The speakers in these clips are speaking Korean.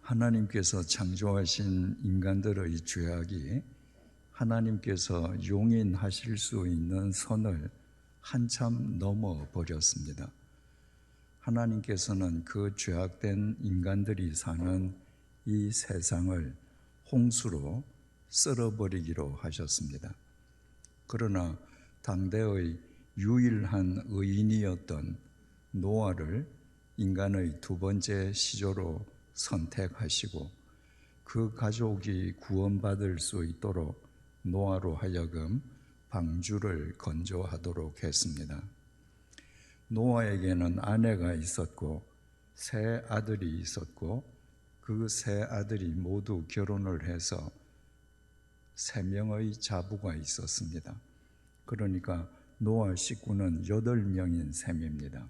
하나님께서 창조하신 인간들의 죄악이 하나님께서 용인하실 수 있는 선을 한참 넘어버렸습니다. 하나님께서는 그 죄악된 인간들이 사는 이 세상을 홍수로 쓸어버리기로 하셨습니다. 그러나 당대의 유일한 의인이었던 노아를 인간의 두 번째 시조로 선택하시고 그 가족이 구원받을 수 있도록 노아로 하여금 방주를 건조하도록 했습니다. 노아에게는 아내가 있었고 세 아들이 있었고 그 세 아들이 모두 결혼을 해서 3명의 자부가 있었습니다. 그러니까 노아 식구는 8명인 셈입니다.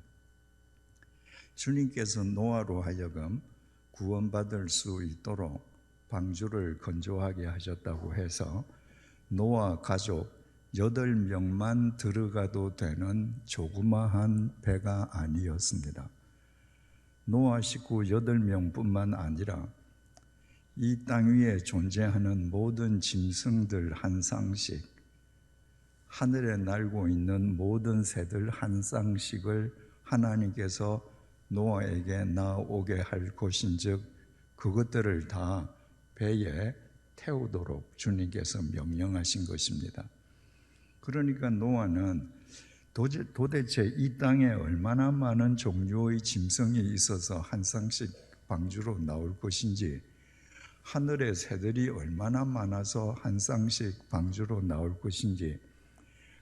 주님께서 노아로 하여금 구원받을 수 있도록 방주를 건조하게 하셨다고 해서 노아 가족 8명만 들어가도 되는 조그마한 배가 아니었습니다. 노아 식구 8명뿐만 아니라 이 땅 위에 존재하는 모든 짐승들 한 쌍씩, 하늘에 날고 있는 모든 새들 한 쌍씩을 하나님께서 노아에게 나오게 할 것인즉 그것들을 다 배에 태우도록 주님께서 명령하신 것입니다. 그러니까 노아는 도대체 이 땅에 얼마나 많은 종류의 짐승이 있어서 한 쌍씩 방주로 나올 것인지, 하늘의 새들이 얼마나 많아서 한 쌍씩 방주로 나올 것인지,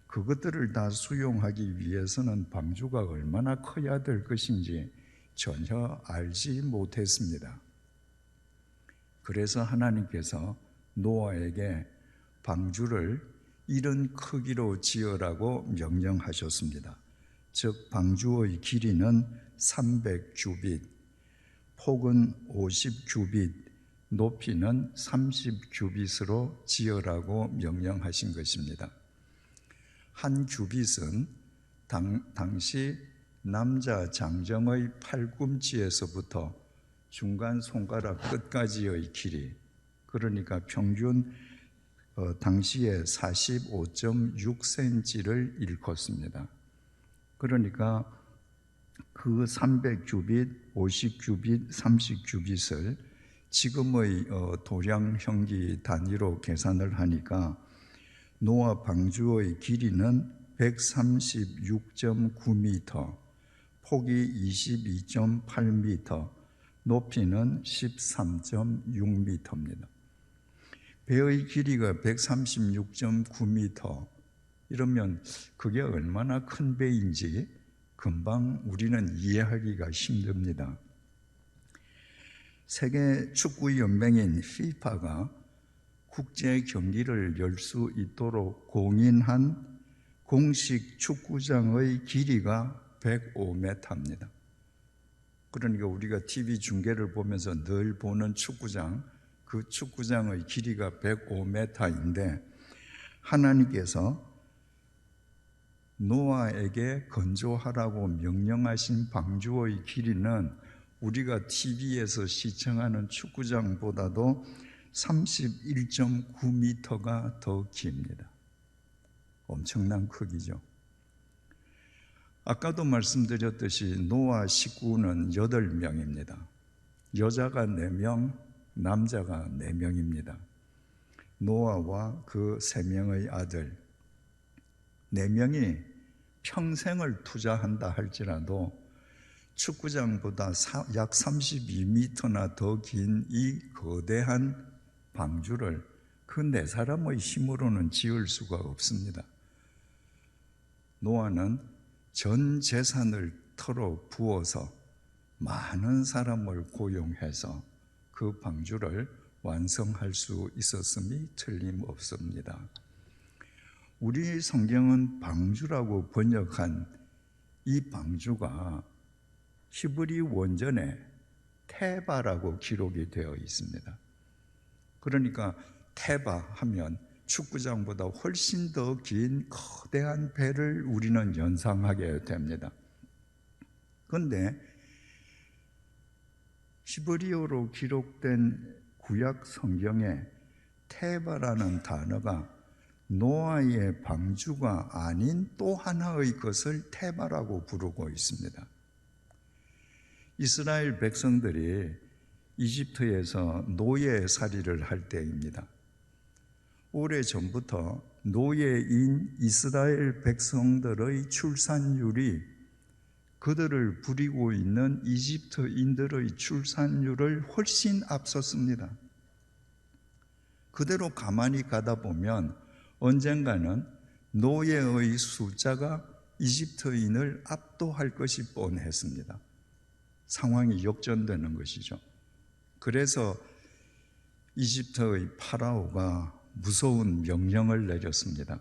그것들을 다 수용하기 위해서는 방주가 얼마나 커야 될 것인지 전혀 알지 못했습니다. 그래서 하나님께서 노아에게 방주를 이런 크기로 지으라고 명령하셨습니다. 즉 방주의 길이는 300규빗, 폭은 50규빗, 높이는 30규빗으로 지으라고 명령하신 것입니다. 한 규빗은 당시 남자 장정의 팔꿈치에서부터 중간 손가락 끝까지의 길이, 그러니까 평균 당시에 45.6cm를 일컫습니다. 그러니까 그 300규빗, 50규빗, 30규빗을 지금의 도량형기 단위로 계산을 하니까 노아 방주의 길이는 136.9m, 폭이 22.8m, 높이는 13.6m입니다. 배의 길이가 136.9m, 이러면 그게 얼마나 큰 배인지 금방 우리는 이해하기가 힘듭니다. 세계 축구 연맹인 FIFA가 국제 경기를 열 수 있도록 공인한 공식 축구장의 길이가 105m입니다. 그러니까 우리가 TV 중계를 보면서 늘 보는 축구장, 그 축구장의 길이가 105m인데 하나님께서 노아에게 건조하라고 명령하신 방주의 길이는 우리가 TV에서 시청하는 축구장보다도 31.9m가 더 깁니다. 엄청난 크기죠. 아까도 말씀드렸듯이 노아 식구는 8명입니다. 여자가 4명, 남자가 4명입니다. 노아와 그 3명의 아들 4명이 평생을 투자한다 할지라도 축구장보다 약 32m나 더 긴 이 거대한 방주를 그 4사람의 힘으로는 지을 수가 없습니다. 노아는 전 재산을 털어 부어서 많은 사람을 고용해서 그 방주를 완성할 수 있었음이 틀림없습니다. 우리 성경은 방주라고 번역한 이 방주가 히브리 원전에 테바라고 기록이 되어 있습니다. 그러니까 테바 하면 축구장보다 훨씬 더 긴 거대한 배를 우리는 연상하게 됩니다. 그런데 히브리어로 기록된 구약 성경에 테바라는 단어가 노아의 방주가 아닌 또 하나의 것을 테바라고 부르고 있습니다. 이스라엘 백성들이 이집트에서 노예살이를 할 때입니다. 오래전부터 노예인 이스라엘 백성들의 출산율이 그들을 부리고 있는 이집트인들의 출산율을 훨씬 앞섰습니다. 그대로 가만히 가다 보면 언젠가는 노예의 숫자가 이집트인을 압도할 것이 뻔했습니다. 상황이 역전되는 것이죠. 그래서 이집트의 파라오가 무서운 명령을 내렸습니다.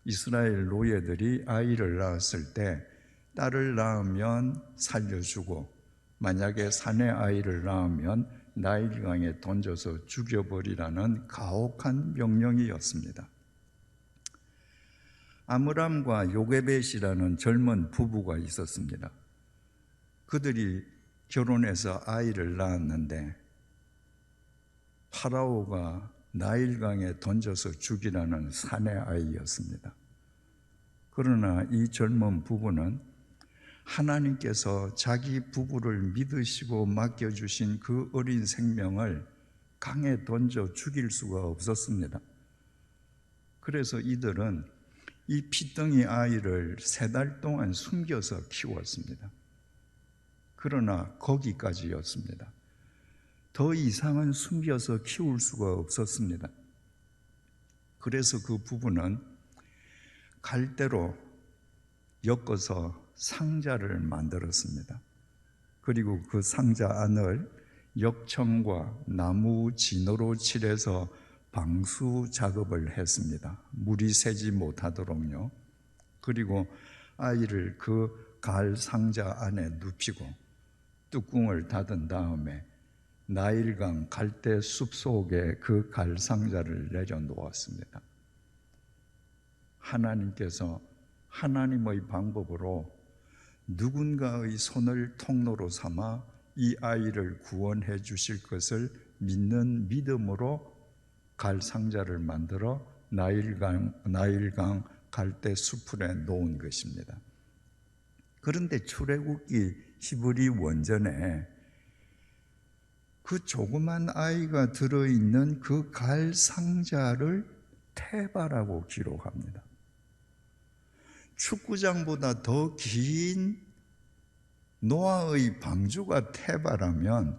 이스라엘 노예들이 아이를 낳았을 때 딸을 낳으면 살려주고 만약에 사내 아이를 낳으면 나일강에 던져서 죽여버리라는 가혹한 명령이었습니다. 아므람과 요게벳이라는 젊은 부부가 있었습니다. 그들이 결혼해서 아이를 낳았는데 파라오가 나일강에 던져서 죽이라는 사내 아이였습니다. 그러나 이 젊은 부부는 하나님께서 자기 부부를 믿으시고 맡겨주신 그 어린 생명을 강에 던져 죽일 수가 없었습니다. 그래서 이들은 이 피덩이 아이를 3달 동안 숨겨서 키웠습니다. 그러나 거기까지였습니다. 더 이상은 숨겨서 키울 수가 없었습니다. 그래서 그 부부는 갈대로 엮어서 상자를 만들었습니다. 그리고 그 상자 안을 역청과 나무 진으로 칠해서 방수 작업을 했습니다. 물이 새지 못하도록요. 그리고 아이를 그 갈 상자 안에 눕히고 뚜껑을 닫은 다음에 나일강 갈대 숲 속에 그 갈 상자를 내려놓았습니다. 하나님께서 하나님의 방법으로 누군가의 손을 통로로 삼아 이 아이를 구원해 주실 것을 믿는 믿음으로 갈 상자를 만들어 나일강 갈대 숲에 놓은 것입니다. 그런데 출애굽기 히브리 원전에 그 조그만 아이가 들어있는 그 갈 상자를 테바라고 기록합니다. 축구장보다 더 긴 노아의 방주가 테바라면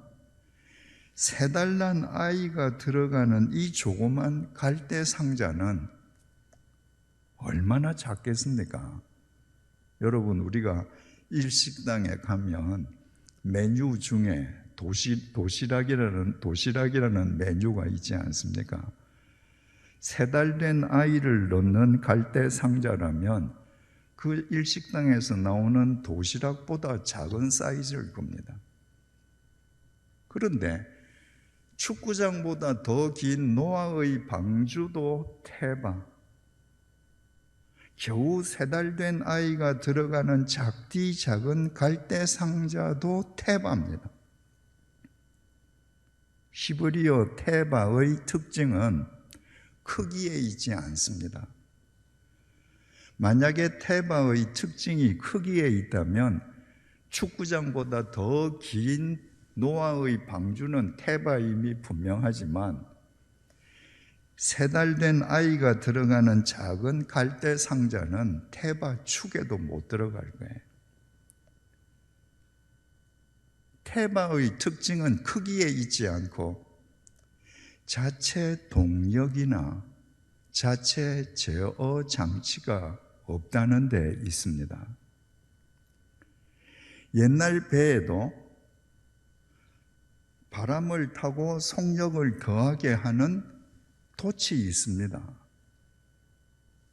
3달 난 아이가 들어가는 이 조그만 갈대 상자는 얼마나 작겠습니까? 여러분, 우리가 일식당에 가면 메뉴 중에 도시락이라는 메뉴가 있지 않습니까? 3달 된 아이를 넣는 갈대 상자라면 그 일식당에서 나오는 도시락보다 작은 사이즈일 겁니다. 그런데 축구장보다 더 긴 노아의 방주도 테바, 겨우 3달 된 아이가 들어가는 작디 작은 갈대 상자도 테바입니다. 히브리어 테바의 특징은 크기에 있지 않습니다. 만약에 테바의 특징이 크기에 있다면 축구장보다 더 긴 노아의 방주는 테바임이 분명하지만 3달 된 아이가 들어가는 작은 갈대 상자는 테바 축에도 못 들어갈 거예요. 테바의 특징은 크기에 있지 않고 자체 동력이나 자체 제어 장치가 없다는 데 있습니다. 옛날 배에도 바람을 타고 속력을 더하게 하는 돛이 있습니다.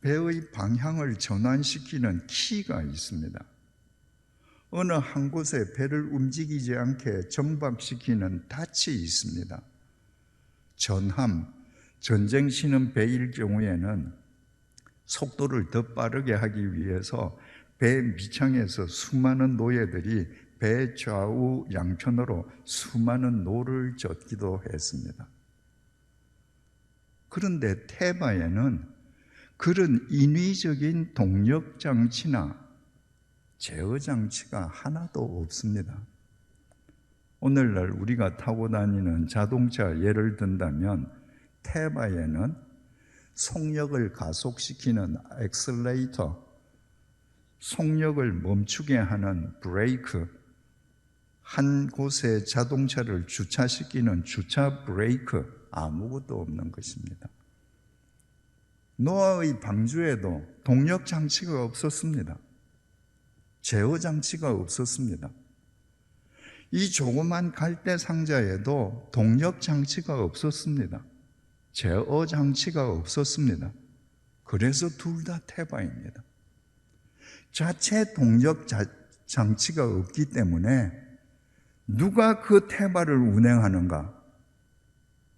배의 방향을 전환시키는 키가 있습니다. 어느 한 곳에 배를 움직이지 않게 정박시키는 닻이 있습니다. 전함, 전쟁 치는 배일 경우에는 속도를 더 빠르게 하기 위해서 배 밑창에서 수많은 노예들이 배 좌우 양편으로 수많은 노를 젓기도 했습니다. 그런데 테바에는 그런 인위적인 동력 장치나 제어 장치가 하나도 없습니다. 오늘날 우리가 타고 다니는 자동차 예를 든다면 테바에는 속력을 가속시키는 엑셀레이터, 속력을 멈추게 하는 브레이크, 한 곳에 자동차를 주차시키는 주차 브레이크, 아무것도 없는 것입니다. 노아의 방주에도 동력 장치가 없었습니다. 제어 장치가 없었습니다. 이 조그만 갈대 상자에도 동력 장치가 없었습니다. 제어 장치가 없었습니다. 그래서 둘 다 테바입니다. 자체 동력 장치가 없기 때문에 누가 그 테바를 운행하는가?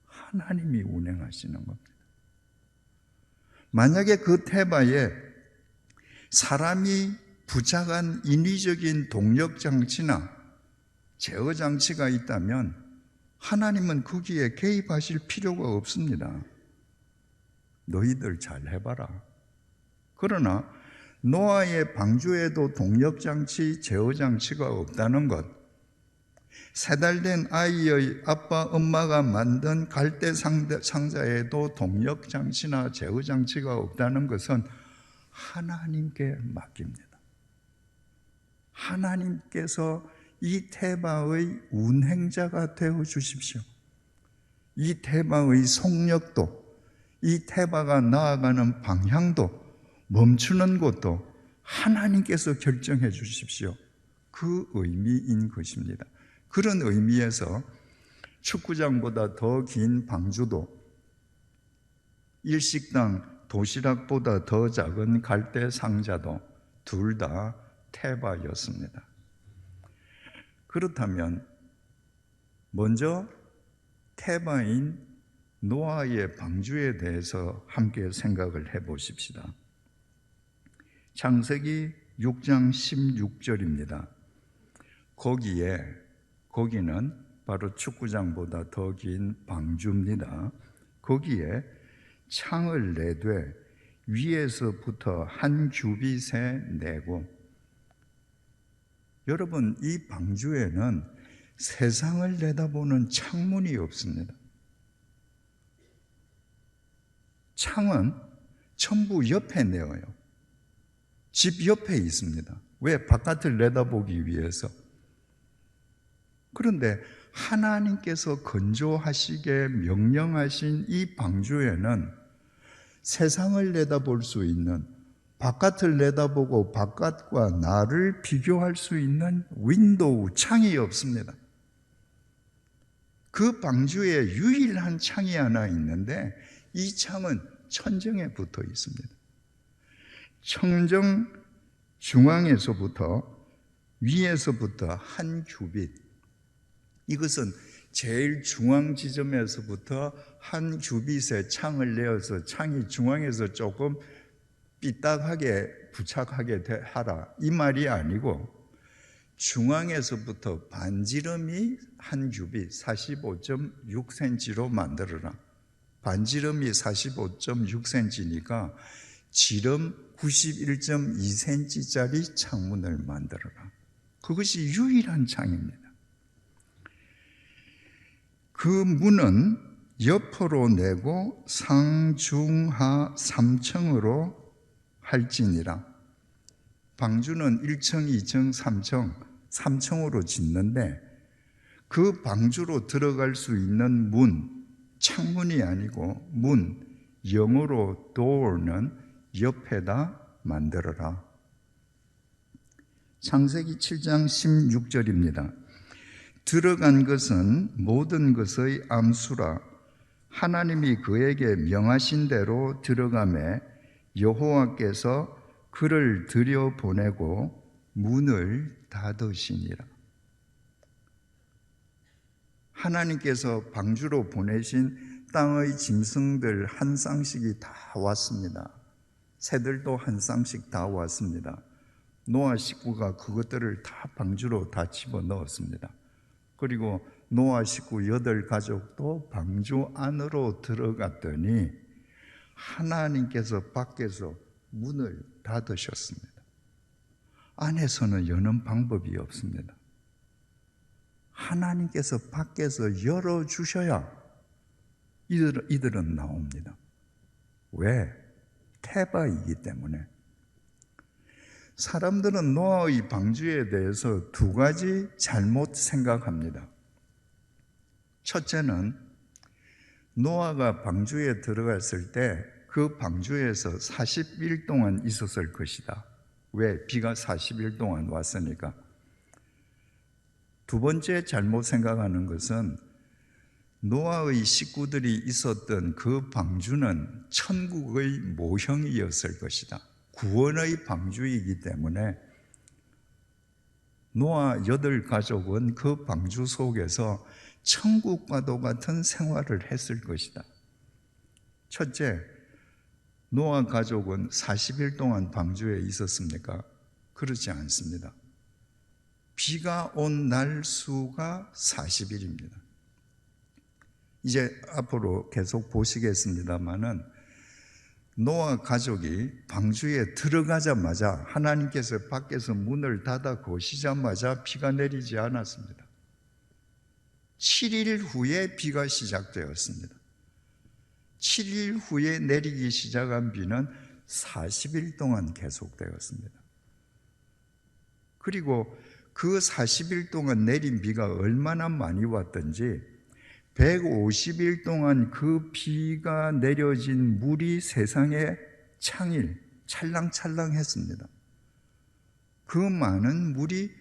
하나님이 운행하시는 겁니다. 만약에 그 테바에 사람이 부착한 인위적인 동력 장치나 제어 장치가 있다면 하나님은 거기에 개입하실 필요가 없습니다. 너희들 잘 해봐라. 그러나 노아의 방주에도 동력 장치, 제어 장치가 없다는 것, 세달된 아이의 아빠, 엄마가 만든 갈대 상자에도 동력 장치나 제어 장치가 없다는 것은 하나님께 맡깁니다. 하나님께서 이 테바의 운행자가 되어 주십시오. 이 테바의 속력도, 이 테바가 나아가는 방향도, 멈추는 곳도 하나님께서 결정해 주십시오. 그 의미인 것입니다. 그런 의미에서 축구장보다 더 긴 방주도, 일식당 도시락보다 더 작은 갈대 상자도 둘 다 테바였습니다. 그렇다면 먼저 테바인 노아의 방주에 대해서 함께 생각을 해보십시다. 창세기 6장 16절입니다. 거기는 바로 축구장보다 더 긴 방주입니다. 거기에 창을 내되 위에서부터 한 규빗에 내고, 여러분, 이 방주에는 세상을 내다보는 창문이 없습니다. 창은 전부 옆에 내어요. 집 옆에 있습니다. 왜? 바깥을 내다보기 위해서. 그런데 하나님께서 건조하시게 명령하신 이 방주에는 세상을 내다볼 수 있는, 바깥을 내다보고 바깥과 나를 비교할 수 있는 윈도우, 창이 없습니다. 그 방주에 유일한 창이 하나 있는데 이 창은 천정에 붙어 있습니다. 천정 중앙에서부터, 위에서부터 한 규빗, 이것은 제일 중앙 지점에서부터 한 규빗에 창을 내어서 창이 중앙에서 조금 삐딱하게 부착하게 하라, 이 말이 아니고, 중앙에서부터 반지름이 한 규빗 45.6cm로 만들어라. 반지름이 45.6cm니까 지름 91.2cm짜리 창문을 만들어라. 그것이 유일한 창입니다. 그 문은 옆으로 내고 상중하 3층으로 할지니라. 방주는 1층, 2층, 3층, 3층으로 짓는데 그 방주로 들어갈 수 있는 문, 창문이 아니고 문, 영어로 door는 옆에다 만들어라. 창세기 7장 16절입니다. 들어간 것은 모든 것의 암수라. 하나님이 그에게 명하신 대로 들어가매 여호와께서 그를 들여보내고 문을 닫으시니라. 하나님께서 방주로 보내신 땅의 짐승들 한 쌍씩이 다 왔습니다. 새들도 한 쌍씩 다 왔습니다. 노아 식구가 그것들을 다 방주로 다 집어넣었습니다. 그리고 노아 식구 8가족도 방주 안으로 들어갔더니 하나님께서 밖에서 문을 닫으셨습니다. 안에서는 여는 방법이 없습니다. 하나님께서 밖에서 열어주셔야 이들은 나옵니다. 왜? 태바이기 때문에. 사람들은 노아의 방주에 대해서 2가지 잘못 생각합니다. 첫째는 노아가 방주에 들어갔을 때 그 방주에서 40일 동안 있었을 것이다. 왜? 비가 40일 동안 왔으니까. 2번째 잘못 생각하는 것은 노아의 식구들이 있었던 그 방주는 천국의 모형이었을 것이다. 구원의 방주이기 때문에 노아 8가족은 그 방주 속에서 천국과도 같은 생활을 했을 것이다. 첫째, 노아 가족은 40일 동안 방주에 있었습니까? 그렇지 않습니다. 비가 온 날 수가 40일입니다. 이제 앞으로 계속 보시겠습니다마는 노아 가족이 방주에 들어가자마자 하나님께서 밖에서 문을 닫아 거시자마자 비가 내리지 않았습니다. 7일 후에 비가 시작되었습니다. 7일 후에 내리기 시작한 비는 40일 동안 계속되었습니다. 그리고 그 40일 동안 내린 비가 얼마나 많이 왔던지 150일 동안 그 비가 내려진 물이 세상에 찰랑찰랑했습니다. 그 많은 물이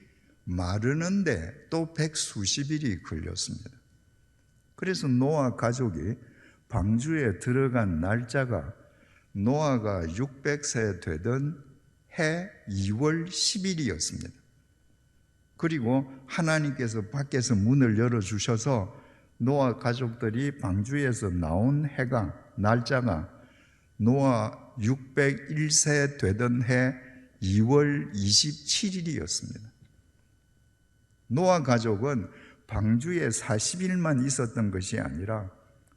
마르는데 또 100수십일이 걸렸습니다. 그래서 노아 가족이 방주에 들어간 날짜가 노아가 600세 되던 해 2월 10일이었습니다. 그리고 하나님께서 밖에서 문을 열어주셔서 노아 가족들이 방주에서 나온 날짜가 노아 601세 되던 해 2월 27일이었습니다. 노아 가족은 방주에 40일만 있었던 것이 아니라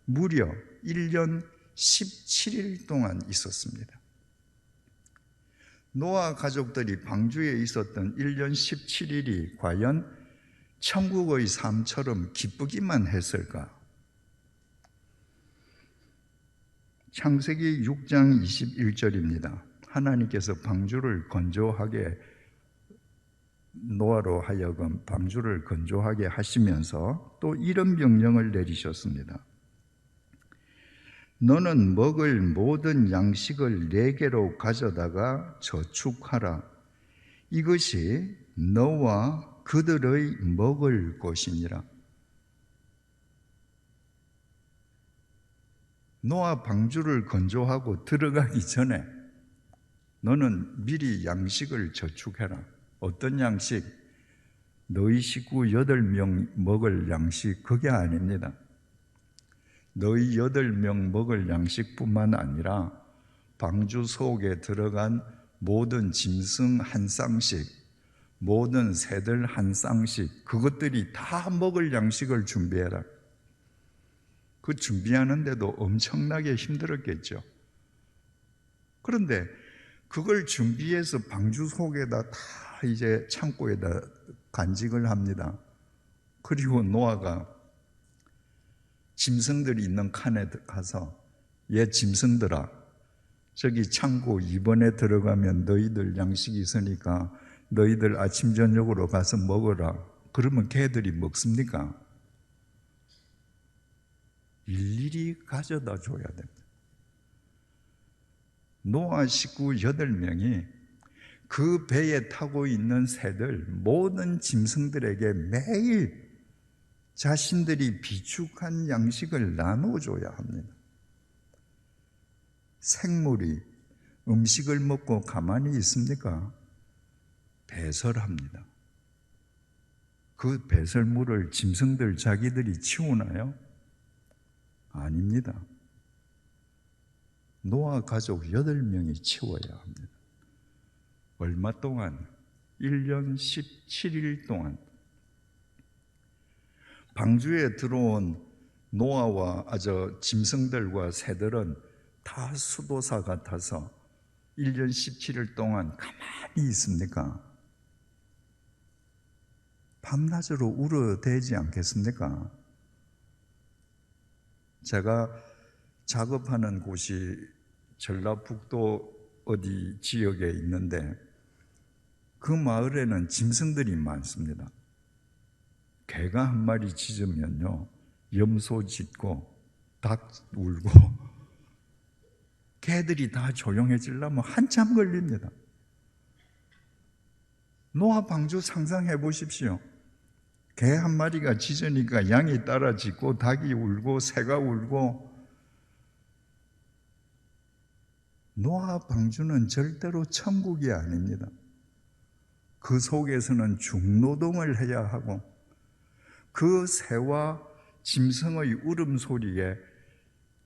무려 1년 17일 동안 있었습니다. 노아 가족들이 방주에 있었던 1년 17일이 과연 천국의 삶처럼 기쁘기만 했을까? 창세기 6장 21절입니다. 하나님께서 방주를 건조하게 노아로 하여금 방주를 건조하게 하시면서 또 이런 명령을 내리셨습니다. 너는 먹을 모든 양식을 4개로 가져다가 저축하라. 이것이 너와 그들의 먹을 것이니라. 노아 방주를 건조하고 들어가기 전에 너는 미리 양식을 저축해라. 어떤 양식? 너희 식구 8명 먹을 양식, 그게 아닙니다. 너희 8명 먹을 양식뿐만 아니라 방주 속에 들어간 모든 짐승 한 쌍씩, 모든 새들 한 쌍씩, 그것들이 다 먹을 양식을 준비해라. 그 준비하는데도 엄청나게 힘들었겠죠. 그런데 그걸 준비해서 방주 속에다 다 이제 창고에다 간직을 합니다. 그리고 노아가 짐승들이 있는 칸에 가서 얘 짐승들아, 저기 창고 2번에 들어가면 너희들 양식이 있으니까 너희들 아침 저녁으로 가서 먹어라. 그러면 걔들이 먹습니까? 일일이 가져다 줘야 됩니다. 노아 식구 8명이 그 배에 타고 있는 새들, 모든 짐승들에게 매일 자신들이 비축한 양식을 나눠줘야 합니다. 생물이 음식을 먹고 가만히 있습니까? 배설합니다. 그 배설물을 짐승들 자기들이 치우나요? 아닙니다. 노아 가족 8명이 치워야 합니다. 얼마 동안? 1년 17일 동안 방주에 들어온 노아와 짐승들과 새들은 다 수도사 같아서 1년 17일 동안 가만히 있습니까? 밤낮으로 울어대지 않겠습니까? 제가 작업하는 곳이 전라북도 어디 지역에 있는데 그 마을에는 짐승들이 많습니다. 개가 한 마리 짖으면요, 염소 짖고 닭 울고 개들이 다 조용해지려면 한참 걸립니다. 노아 방주 상상해 보십시오. 개 한 마리가 짖으니까 양이 따라 짖고 닭이 울고 새가 울고. 노아 방주는 절대로 천국이 아닙니다. 그 속에서는 중노동을 해야 하고 그 새와 짐승의 울음소리에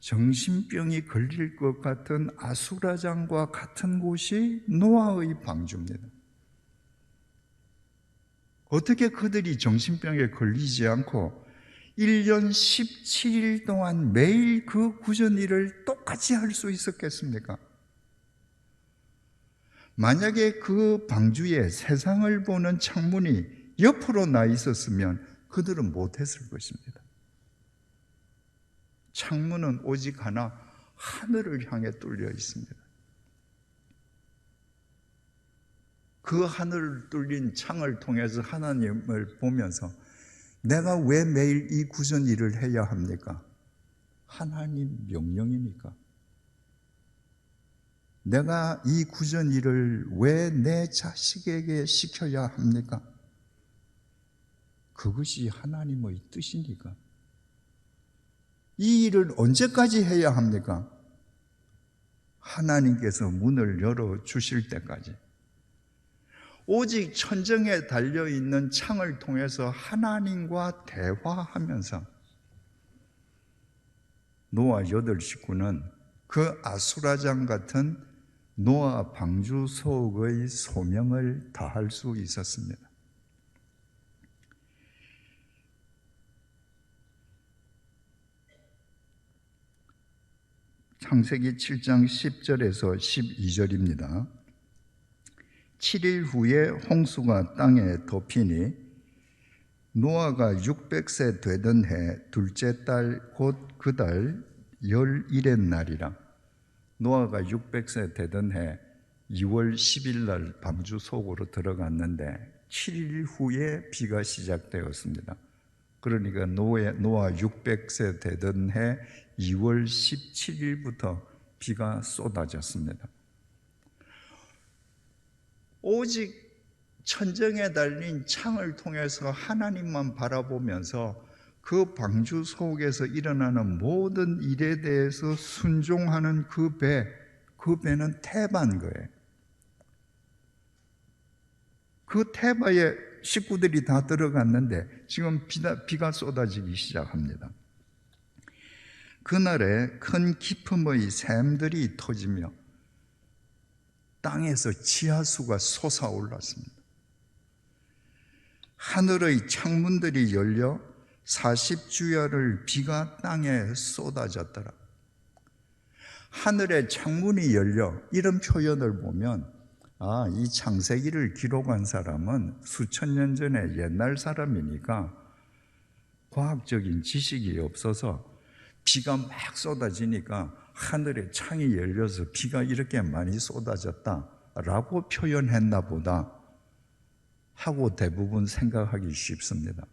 정신병이 걸릴 것 같은 아수라장과 같은 곳이 노아의 방주입니다. 어떻게 그들이 정신병에 걸리지 않고 1년 17일 동안 매일 그 구전 일을 똑같이 할 수 있었겠습니까? 만약에 그 방주에 세상을 보는 창문이 옆으로 나 있었으면 그들은 못했을 것입니다. 창문은 오직 하나, 하늘을 향해 뚫려 있습니다. 그 하늘을 뚫린 창을 통해서 하나님을 보면서 내가 왜 매일 이 구전 일을 해야 합니까? 하나님 명령이니까. 내가 이 구전 일을 왜 내 자식에게 시켜야 합니까? 그것이 하나님의 뜻이니까. 이 일을 언제까지 해야 합니까? 하나님께서 문을 열어주실 때까지. 오직 천정에 달려있는 창을 통해서 하나님과 대화하면서 노아 8식구는 그 아수라장 같은 노아 방주 속의 소명을 다할 수 있었습니다. 창세기 7장 10절에서 12절입니다. 7일 후에 홍수가 땅에 덮이니 노아가 600세 되던 해 둘째 달 곧 그 달 11의 날이라. 노아가 600세 되던 해 2월 10일 날 방주 속으로 들어갔는데 7일 후에 비가 시작되었습니다. 그러니까 노아 600세 되던 해 2월 17일부터 비가 쏟아졌습니다. 오직 천정에 달린 창을 통해서 하나님만 바라보면서 그 방주 속에서 일어나는 모든 일에 대해서 순종하는 그 배는 태바인 거예요. 그 태바에 식구들이 다 들어갔는데 지금 비가 쏟아지기 시작합니다. 그날에 큰 기품의 샘들이 터지며 땅에서 지하수가 솟아올랐습니다. 하늘의 창문들이 열려 40주야를 비가 땅에 쏟아졌더라. 하늘의 창문이 열려, 이런 표현을 보면 이 창세기를 기록한 사람은 수천 년 전에 옛날 사람이니까 과학적인 지식이 없어서 비가 막 쏟아지니까 하늘에 창이 열려서 비가 이렇게 많이 쏟아졌다라고 표현했나 보다 하고 대부분 생각하기 쉽습니다.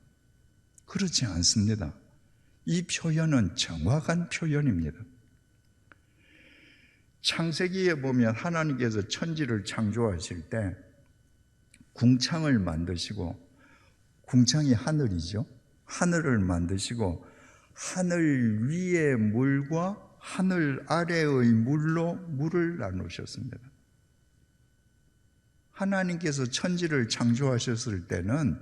그렇지 않습니다. 이 표현은 정확한 표현입니다. 창세기에 보면 하나님께서 천지를 창조하실 때 궁창을 만드시고, 궁창이 하늘이죠. 하늘을 만드시고 하늘 위의 물과 하늘 아래의 물로 물을 나누셨습니다. 하나님께서 천지를 창조하셨을 때는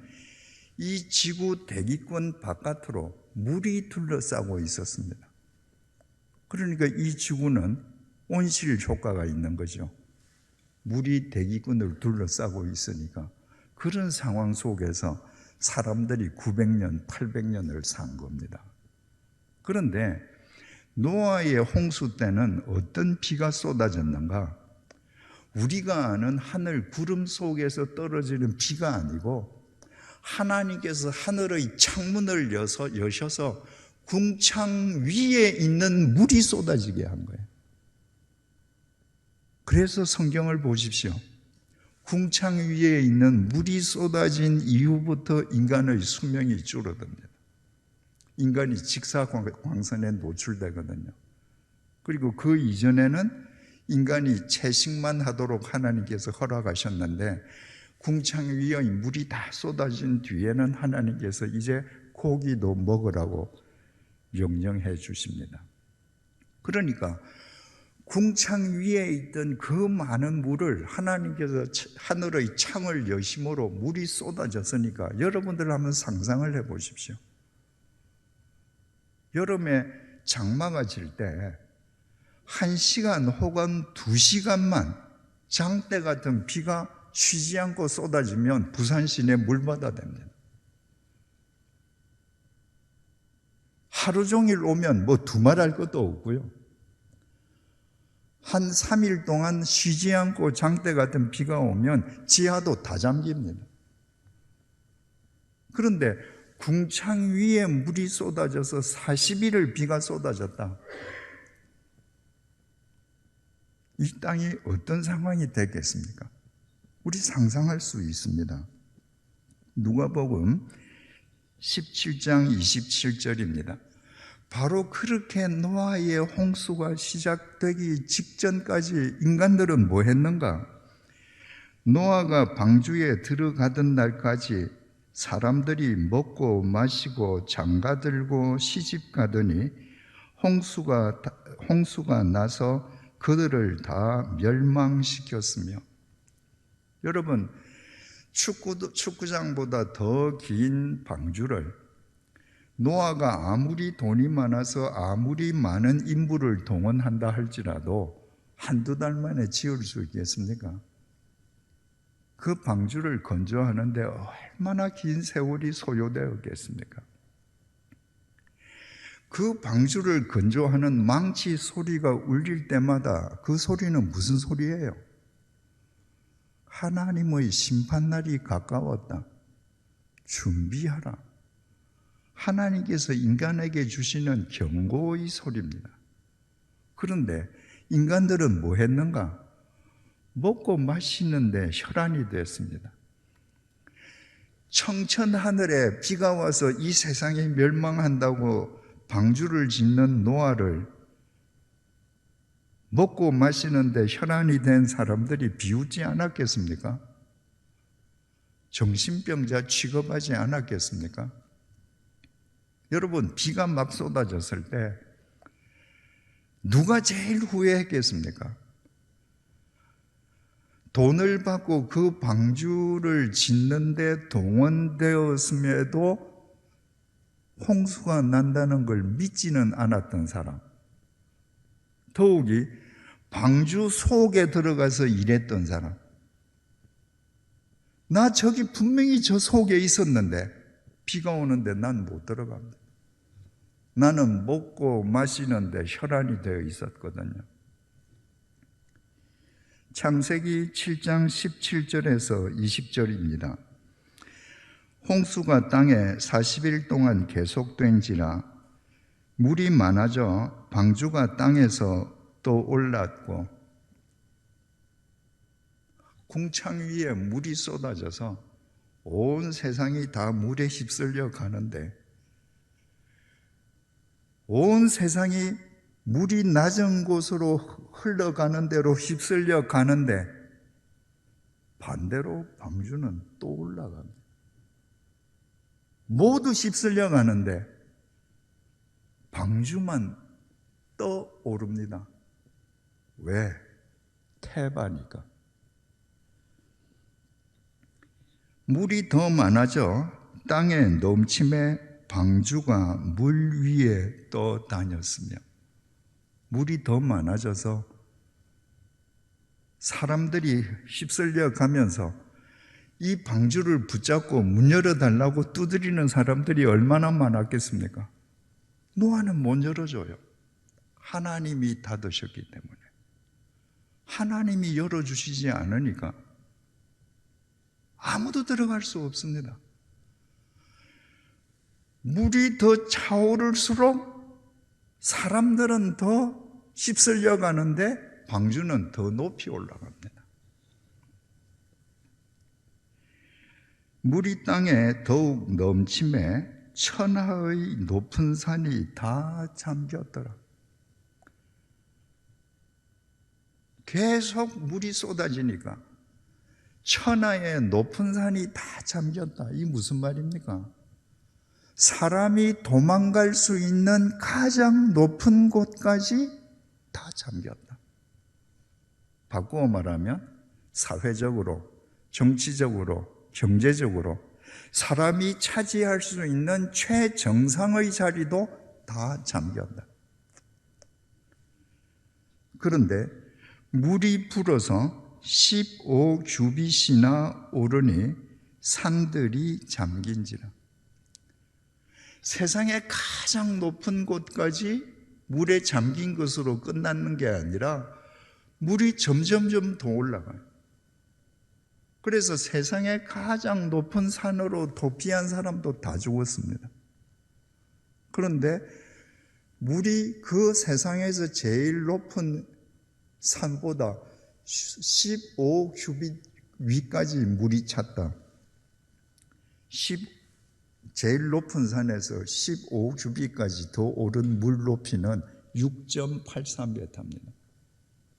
이 지구 대기권 바깥으로 물이 둘러싸고 있었습니다. 그러니까 이 지구는 온실 효과가 있는 거죠. 물이 대기권을 둘러싸고 있으니까. 그런 상황 속에서 사람들이 900년, 800년을 산 겁니다. 그런데 노아의 홍수 때는 어떤 비가 쏟아졌는가? 우리가 아는 하늘 구름 속에서 떨어지는 비가 아니고 하나님께서 하늘의 창문을 여셔서 궁창 위에 있는 물이 쏟아지게 한 거예요. 그래서 성경을 보십시오. 궁창 위에 있는 물이 쏟아진 이후부터 인간의 수명이 줄어듭니다. 인간이 직사광선에 노출되거든요. 그리고 그 이전에는 인간이 채식만 하도록 하나님께서 허락하셨는데 궁창 위의 물이 다 쏟아진 뒤에는 하나님께서 이제 고기도 먹으라고 명령해 주십니다. 그러니까 궁창 위에 있던 그 많은 물을 하나님께서 하늘의 창을 여심으로 물이 쏟아졌으니까 여러분들 한번 상상을 해 보십시오. 여름에 장마가 질 때 1시간 혹은 2시간만 장대 같은 비가 쉬지 않고 쏟아지면 부산 시내 물바다 됩니다. 하루 종일 오면 뭐 두말할 것도 없고요. 한 3일 동안 쉬지 않고 장대 같은 비가 오면 지하도 다 잠깁니다. 그런데 궁창 위에 물이 쏟아져서 40일을 비가 쏟아졌다. 이 땅이 어떤 상황이 됐겠습니까? 우리 상상할 수 있습니다. 누가복음 17장 27절입니다. 바로 그렇게 노아의 홍수가 시작되기 직전까지 인간들은 뭐 했는가? 노아가 방주에 들어가던 날까지 사람들이 먹고 마시고 장가들고 시집가더니 홍수가 나서 그들을 다 멸망시켰으며, 여러분, 축구장보다 더 긴 방주를 노아가 아무리 돈이 많아서 아무리 많은 인부를 동원한다 할지라도 한두 달 만에 지을 수 있겠습니까? 그 방주를 건조하는데 얼마나 긴 세월이 소요되었겠습니까? 그 방주를 건조하는 망치 소리가 울릴 때마다 그 소리는 무슨 소리예요? 하나님의 심판날이 가까웠다. 준비하라. 하나님께서 인간에게 주시는 경고의 소리입니다. 그런데 인간들은 뭐 했는가? 먹고 마시는데 혈안이 됐습니다. 청천하늘에 비가 와서 이 세상이 멸망한다고 방주를 짓는 노아를 먹고 마시는데 혈안이 된 사람들이 비웃지 않았겠습니까? 정신병자 취급하지 않았겠습니까? 여러분, 비가 막 쏟아졌을 때 누가 제일 후회했겠습니까? 돈을 받고 그 방주를 짓는데 동원되었음에도 홍수가 난다는 걸 믿지는 않았던 사람, 더욱이 방주 속에 들어가서 일했던 사람, 나 저기 분명히 저 속에 있었는데 비가 오는데 난 못 들어갑니다. 나는 먹고 마시는데 혈안이 되어 있었거든요. 창세기 7장 17절에서 20절입니다. 홍수가 땅에 40일 동안 계속된지라 물이 많아져 방주가 땅에서 또 올랐고, 궁창 위에 물이 쏟아져서 온 세상이 다 물에 휩쓸려 가는데, 온 세상이 물이 낮은 곳으로 흘러가는 대로 휩쓸려 가는데 반대로 방주는 또 올라갑니다. 모두 휩쓸려 가는데 방주만 떠오릅니다. 왜? 태바니까. 물이 더 많아져 땅에 넘침에 방주가 물 위에 떠다녔으며, 물이 더 많아져서 사람들이 휩쓸려 가면서 이 방주를 붙잡고 문 열어달라고 두드리는 사람들이 얼마나 많았겠습니까? 노아는 못 열어줘요. 하나님이 닫으셨기 때문에. 하나님이 열어주시지 않으니까 아무도 들어갈 수 없습니다. 물이 더 차오를수록 사람들은 더 휩쓸려 가는데 방주는 더 높이 올라갑니다. 물이 땅에 더욱 넘침에 천하의 높은 산이 다 잠겼더라. 계속 물이 쏟아지니까 천하의 높은 산이 다 잠겼다. 이게 무슨 말입니까? 사람이 도망갈 수 있는 가장 높은 곳까지 다 잠겼다. 바꾸어 말하면 사회적으로, 정치적으로, 경제적으로 사람이 차지할 수 있는 최정상의 자리도 다 잠겼다. 그런데 물이 불어서 15규빗이나 오르니 산들이 잠긴지라. 세상의 가장 높은 곳까지 물에 잠긴 것으로 끝나는 게 아니라 물이 점점점 더 올라가요. 그래서 세상의 가장 높은 산으로 도피한 사람도 다 죽었습니다. 그런데 물이 그 세상에서 제일 높은 산보다 15규빗 위까지 물이 찼다. 제일 높은 산에서 15규빗까지 더 오른 물 높이는 6.83m입니다.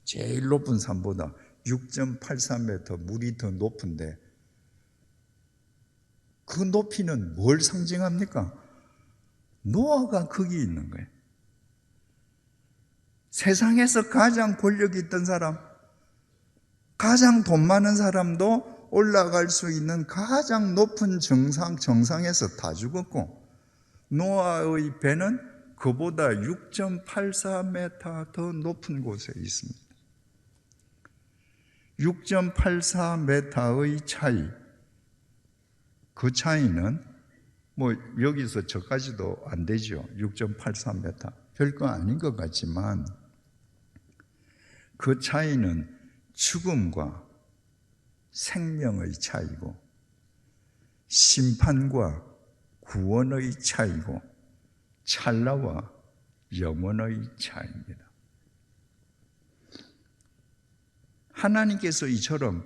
제일 높은 산보다 6.83m 물이 더 높은데 그 높이는 뭘 상징합니까? 노아가 거기 있는 거예요. 세상에서 가장 권력이 있던 사람, 가장 돈 많은 사람도 올라갈 수 있는 가장 높은 정상에서 다 죽었고, 노아의 배는 그보다 6.84m 더 높은 곳에 있습니다. 6.84m의 차이, 그 차이는 뭐 여기서 저까지도 안 되죠. 6.83m. 별거 아닌 것 같지만 그 차이는 죽음과 생명의 차이고 심판과 구원의 차이고 찰나와 영원의 차이입니다. 하나님께서 이처럼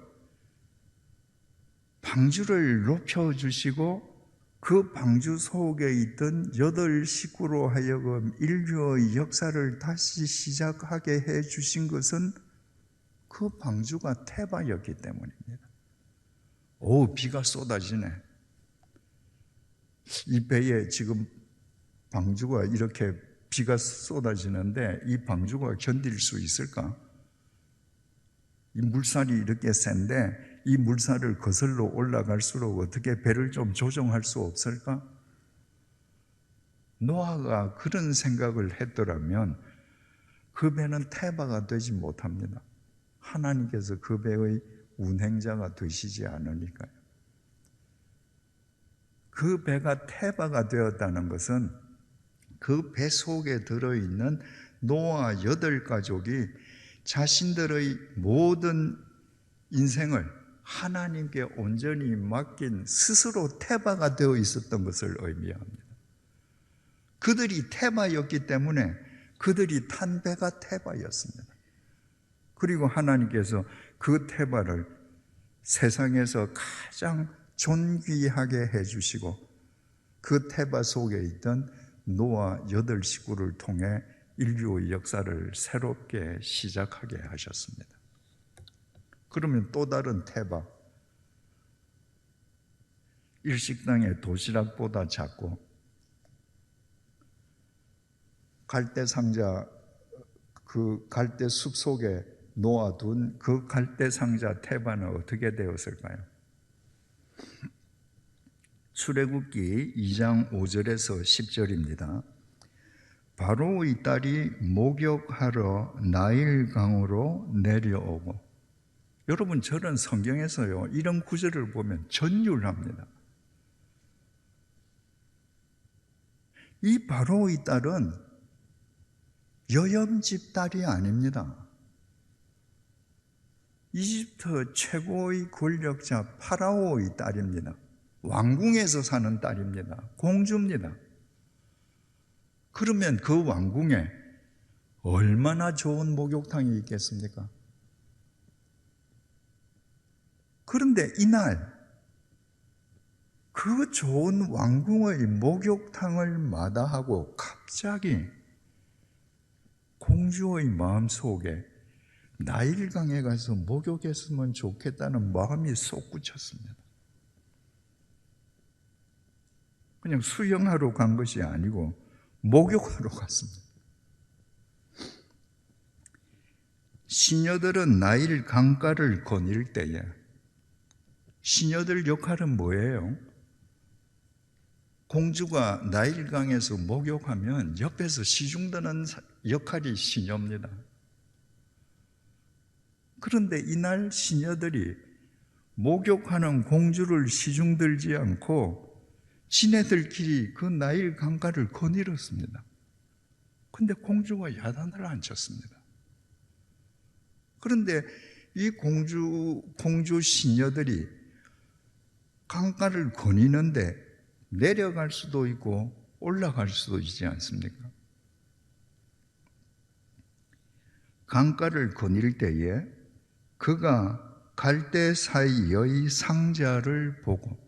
방주를 높여주시고 그 방주 속에 있던 8 식구로 하여금 인류의 역사를 다시 시작하게 해주신 것은 그 방주가 태바였기 때문입니다. 오, 비가 쏟아지네. 이 배에 지금 방주가 이렇게 비가 쏟아지는데 이 방주가 견딜 수 있을까? 이 물살이 이렇게 센데 이 물살을 거슬러 올라갈수록 어떻게 배를 좀 조정할 수 없을까? 노아가 그런 생각을 했더라면 그 배는 태바가 되지 못합니다. 하나님께서 그 배의 운행자가 되시지 않으니까요. 그 배가 태바가 되었다는 것은 그 배 속에 들어있는 노아 8가족이 자신들의 모든 인생을 하나님께 온전히 맡긴 스스로 태바가 되어 있었던 것을 의미합니다. 그들이 태바였기 때문에 그들이 탄 배가 태바였습니다. 그리고 하나님께서 그 태바를 세상에서 가장 존귀하게 해주시고 그 태바 속에 있던 노아 8 식구를 통해 인류의 역사를 새롭게 시작하게 하셨습니다. 그러면 또 다른 태바, 일식당의 도시락보다 작고 갈대 상자, 그 갈대 숲 속에 놓아둔 그 갈대 상자 태바는 어떻게 되었을까요? 출애굽기 2장 5절에서 10절입니다. 바로의 딸이 목욕하러 나일강으로 내려오고 여러분, 저는 성경에서요, 이런 구절을 보면 전율합니다. 이 바로의 딸은 여염집 딸이 아닙니다. 이집트 최고의 권력자 파라오의 딸입니다. 왕궁에서 사는 딸입니다. 공주입니다. 그러면 그 왕궁에 얼마나 좋은 목욕탕이 있겠습니까? 그런데 이날 그 좋은 왕궁의 목욕탕을 마다하고 갑자기 공주의 마음속에 나일강에 가서 목욕했으면 좋겠다는 마음이 솟구쳤습니다. 그냥 수영하러 간 것이 아니고 목욕하러 갔습니다. 시녀들은 나일 강가를 거닐 때에 시녀들 역할은 뭐예요? 공주가 나일강에서 목욕하면 옆에서 시중드는 역할이 시녀입니다. 그런데 이날 시녀들이 목욕하는 공주를 시중들지 않고 지네들끼리 그 나일 강가를 거닐었습니다. 그런데 공주가 야단을 안 쳤습니다. 그런데 이 공주 시녀들이 강가를 거니는데 내려갈 수도 있고 올라갈 수도 있지 않습니까? 강가를 거닐 때에 그가 갈대 사이의 상자를 보고,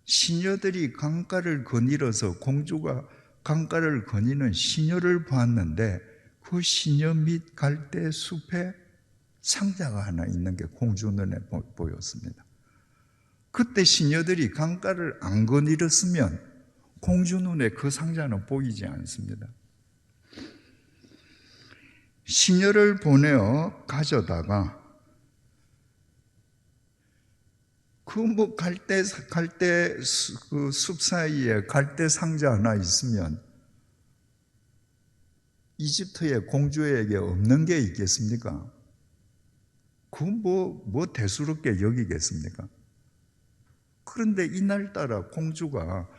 시녀들이 강가를 거닐어서 공주가 강가를 거니는 시녀를 보았는데 그 시녀 밑 갈대 숲에 상자가 하나 있는 게 공주 눈에 보였습니다. 그때 시녀들이 강가를 안 거닐었으면 공주 눈에 그 상자는 보이지 않습니다. 시녀를 보내어 가져다가 그 갈대 그 숲 사이에 갈대 상자 하나 있으면 이집트의 공주에게 없는 게 있겠습니까? 그건 뭐 대수롭게 여기겠습니까? 그런데 이날따라 공주가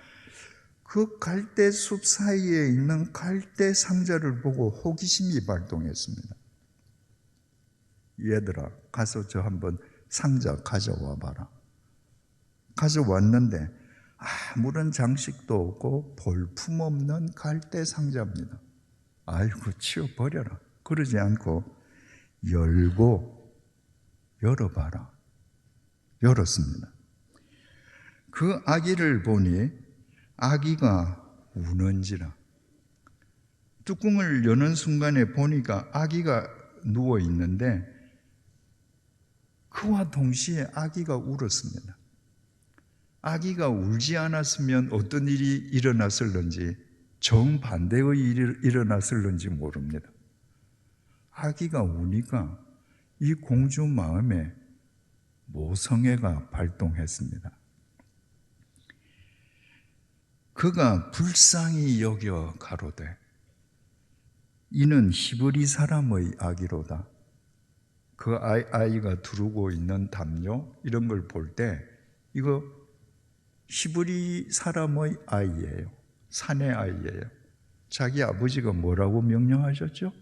그 갈대 숲 사이에 있는 갈대 상자를 보고 호기심이 발동했습니다. 얘들아, 가서 저 한번 상자 가져와 봐라. 가져왔는데 아무런 장식도 없고 볼품없는 갈대 상자입니다. 아이고, 치워버려라. 그러지 않고 열어봐라. 열었습니다. 그 아기를 보니 아기가 우는지라. 뚜껑을 여는 순간에 보니까 아기가 누워 있는데 그와 동시에 아기가 울었습니다. 아기가 울지 않았으면 어떤 일이 일어났을는지, 정반대의 일이 일어났을는지 모릅니다. 아기가 우니까 이 공주 마음에 모성애가 발동했습니다. 그가 불쌍히 여겨 가로되 이는 히브리 사람의 아기로다. 그 아이가 두르고 있는 담요 이런 걸 볼 때 이거 히브리 사람의 아이예요. 사내 아이예요. 자기 아버지가 뭐라고 명령하셨죠?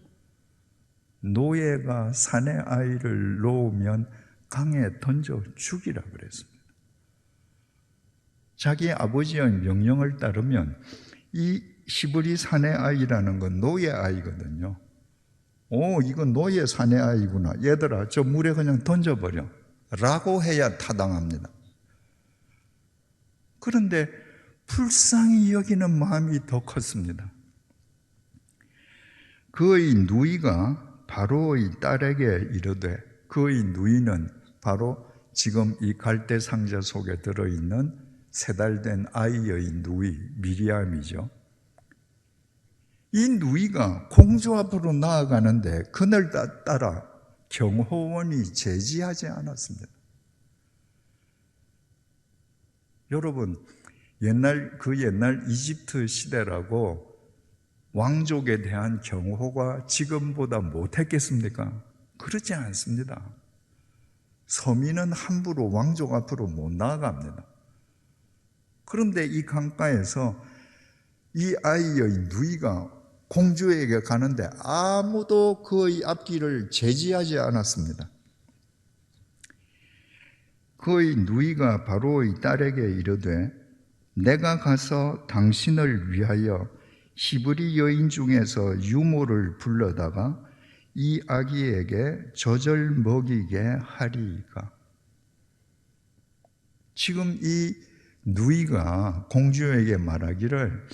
노예가 사내 아이를 놓으면 강에 던져 죽이라 그랬습니다. 자기 아버지의 명령을 따르면 이 히브리 사내 아이라는 건 노예 아이거든요. 이건 노예 사내 아이구나. 얘들아, 저 물에 그냥 던져버려 라고 해야 타당합니다. 그런데 불쌍히 여기는 마음이 더 컸습니다. 그의 누이가 바로의 딸에게 이르되, 그의 누이는 바로 지금 이 갈대 상자 속에 들어있는 3달 된 아이의 누이 미리암이죠. 이 누이가 공주 앞으로 나아가는데 그날 따라 경호원이 제지하지 않았습니다. 여러분, 옛날 이집트 시대라고 왕족에 대한 경호가 지금보다 못했겠습니까? 그렇지 않습니다. 서민은 함부로 왕족 앞으로 못 나아갑니다. 그런데 이 강가에서 이 아이의 누이가 공주에게 가는데 아무도 그의 앞길을 제지하지 않았습니다. 그의 누이가 바로의 딸에게 이르되 내가 가서 당신을 위하여 히브리 여인 중에서 유모를 불러다가 이 아기에게 젖을 먹이게 하리이까. 지금 이 누이가 공주에게 말하기를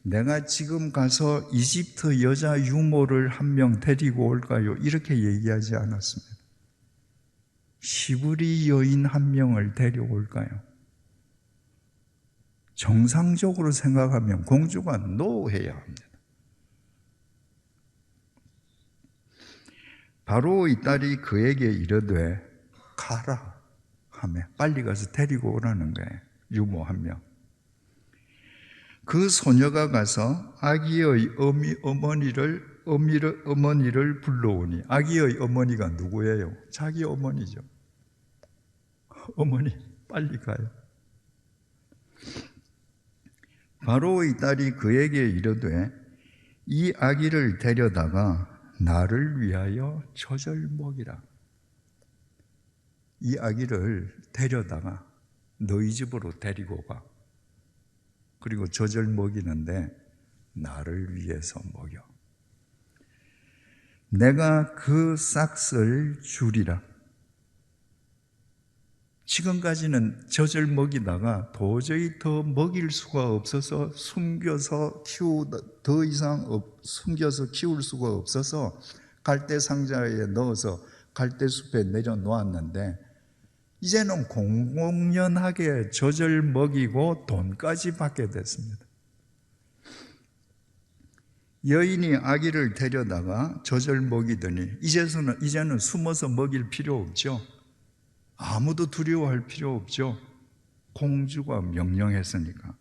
내가 지금 가서 이집트 여자 유모를 한 명 데리고 올까요? 이렇게 얘기하지 않았습니다. 히브리 여인 한 명을 데려올까요? 정상적으로 생각하면 공주가 노해야 합니다. 바로의 딸이 그에게 이르되 가라 하며 빨리 가서 데리고 오라는 거예요. 유모 한 명. 그 소녀가 가서 아기의 어머니를 불러오니, 아기의 어머니가 누구예요? 자기 어머니죠. 어머니 빨리 가요. 바로의 딸이 그에게 이르되 이 아기를 데려다가 나를 위하여 젖을 먹이라. 이 아기를 데려다가 너희 집으로 데리고 가. 그리고 젖을 먹이는데 나를 위해서 먹여. 내가 그 싹을 주리라. 지금까지는 젖을 먹이다가 도저히 더 먹일 수가 없어서 더 이상 숨겨서 키울 수가 없어서 갈대 상자에 넣어서 갈대 숲에 내려놓았는데 이제는 공공연하게 젖을 먹이고 돈까지 받게 됐습니다. 여인이 아기를 데려다가 젖을 먹이더니 이제는 숨어서 먹일 필요 없죠. 아무도 두려워할 필요 없죠. 공주가 명령했으니까.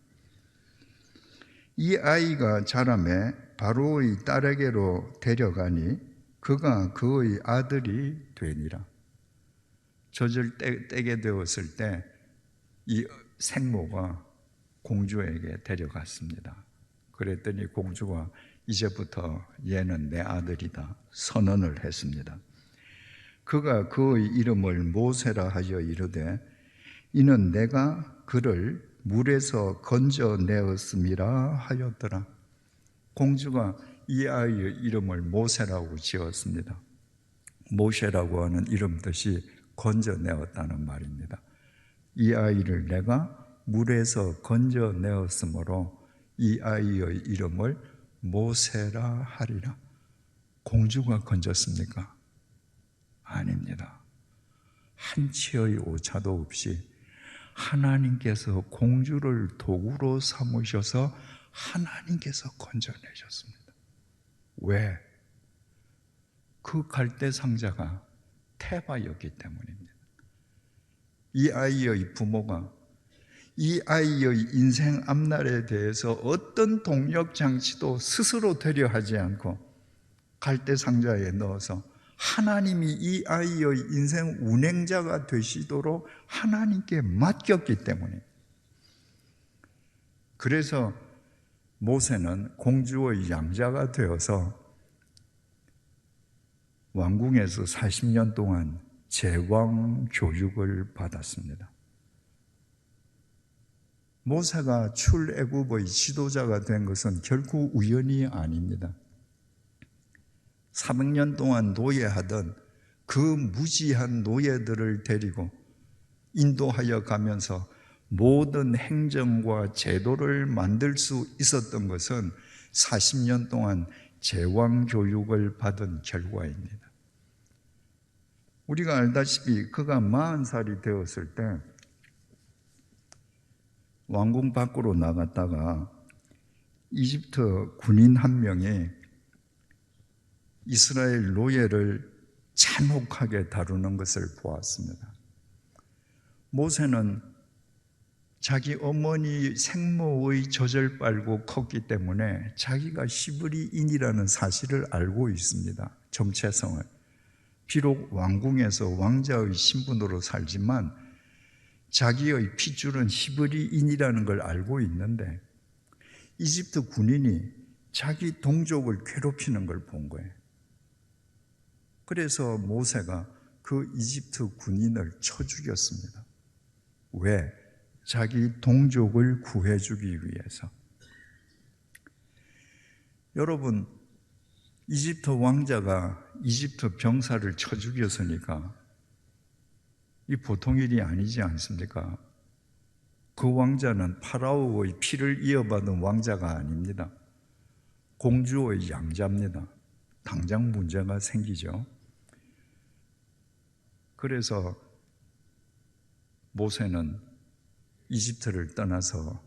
이 아이가 자라매 바로의 딸에게로 데려가니 그가 그의 아들이 되니라. 젖을 떼게 되었을 때 이 생모가 공주에게 데려갔습니다. 그랬더니 공주가 이제부터 얘는 내 아들이다 선언을 했습니다. 그가 그의 이름을 모세라 하여 이르되 이는 내가 그를 물에서 건져내었음이라 하였더라. 공주가 이 아이의 이름을 모세라고 지었습니다. 모세라고 하는 이름 뜻이 건져내었다는 말입니다. 이 아이를 내가 물에서 건져내었으므로 이 아이의 이름을 모세라 하리라. 공주가 건졌습니까? 아닙니다. 한치의 오차도 없이 하나님께서 공주를 도구로 삼으셔서 하나님께서 건져내셨습니다. 왜? 그 갈대 상자가 태바였기 때문입니다. 이 아이의 부모가 이 아이의 인생 앞날에 대해서 어떤 동력 장치도 스스로 되려 하지 않고 갈대 상자에 넣어서 하나님이 이 아이의 인생 운행자가 되시도록 하나님께 맡겼기 때문에, 그래서 모세는 공주의 양자가 되어서 왕궁에서 40년 동안 제왕 교육을 받았습니다. 모세가 출애굽의 지도자가 된 것은 결코 우연이 아닙니다. 400년 동안 노예하던 그 무지한 노예들을 데리고 인도하여 가면서 모든 행정과 제도를 만들 수 있었던 것은 40년 동안 제왕 교육을 받은 결과입니다. 우리가 알다시피 그가 40살이 되었을 때 왕궁 밖으로 나갔다가 이집트 군인 한 명이 이스라엘 노예를 잔혹하게 다루는 것을 보았습니다. 모세는 자기 어머니 생모의 젖을 빨고 컸기 때문에 자기가 히브리인이라는 사실을 알고 있습니다. 정체성을. 비록 왕궁에서 왕자의 신분으로 살지만 자기의 핏줄은 히브리인이라는 걸 알고 있는데 이집트 군인이 자기 동족을 괴롭히는 걸 본 거예요. 그래서 모세가 그 이집트 군인을 쳐 죽였습니다. 왜? 자기 동족을 구해주기 위해서. 여러분, 이집트 왕자가 이집트 병사를 쳐 죽였으니까 이 보통 일이 아니지 않습니까? 그 왕자는 파라오의 피를 이어받은 왕자가 아닙니다. 공주의 양자입니다. 당장 문제가 생기죠. 그래서 모세는 이집트를 떠나서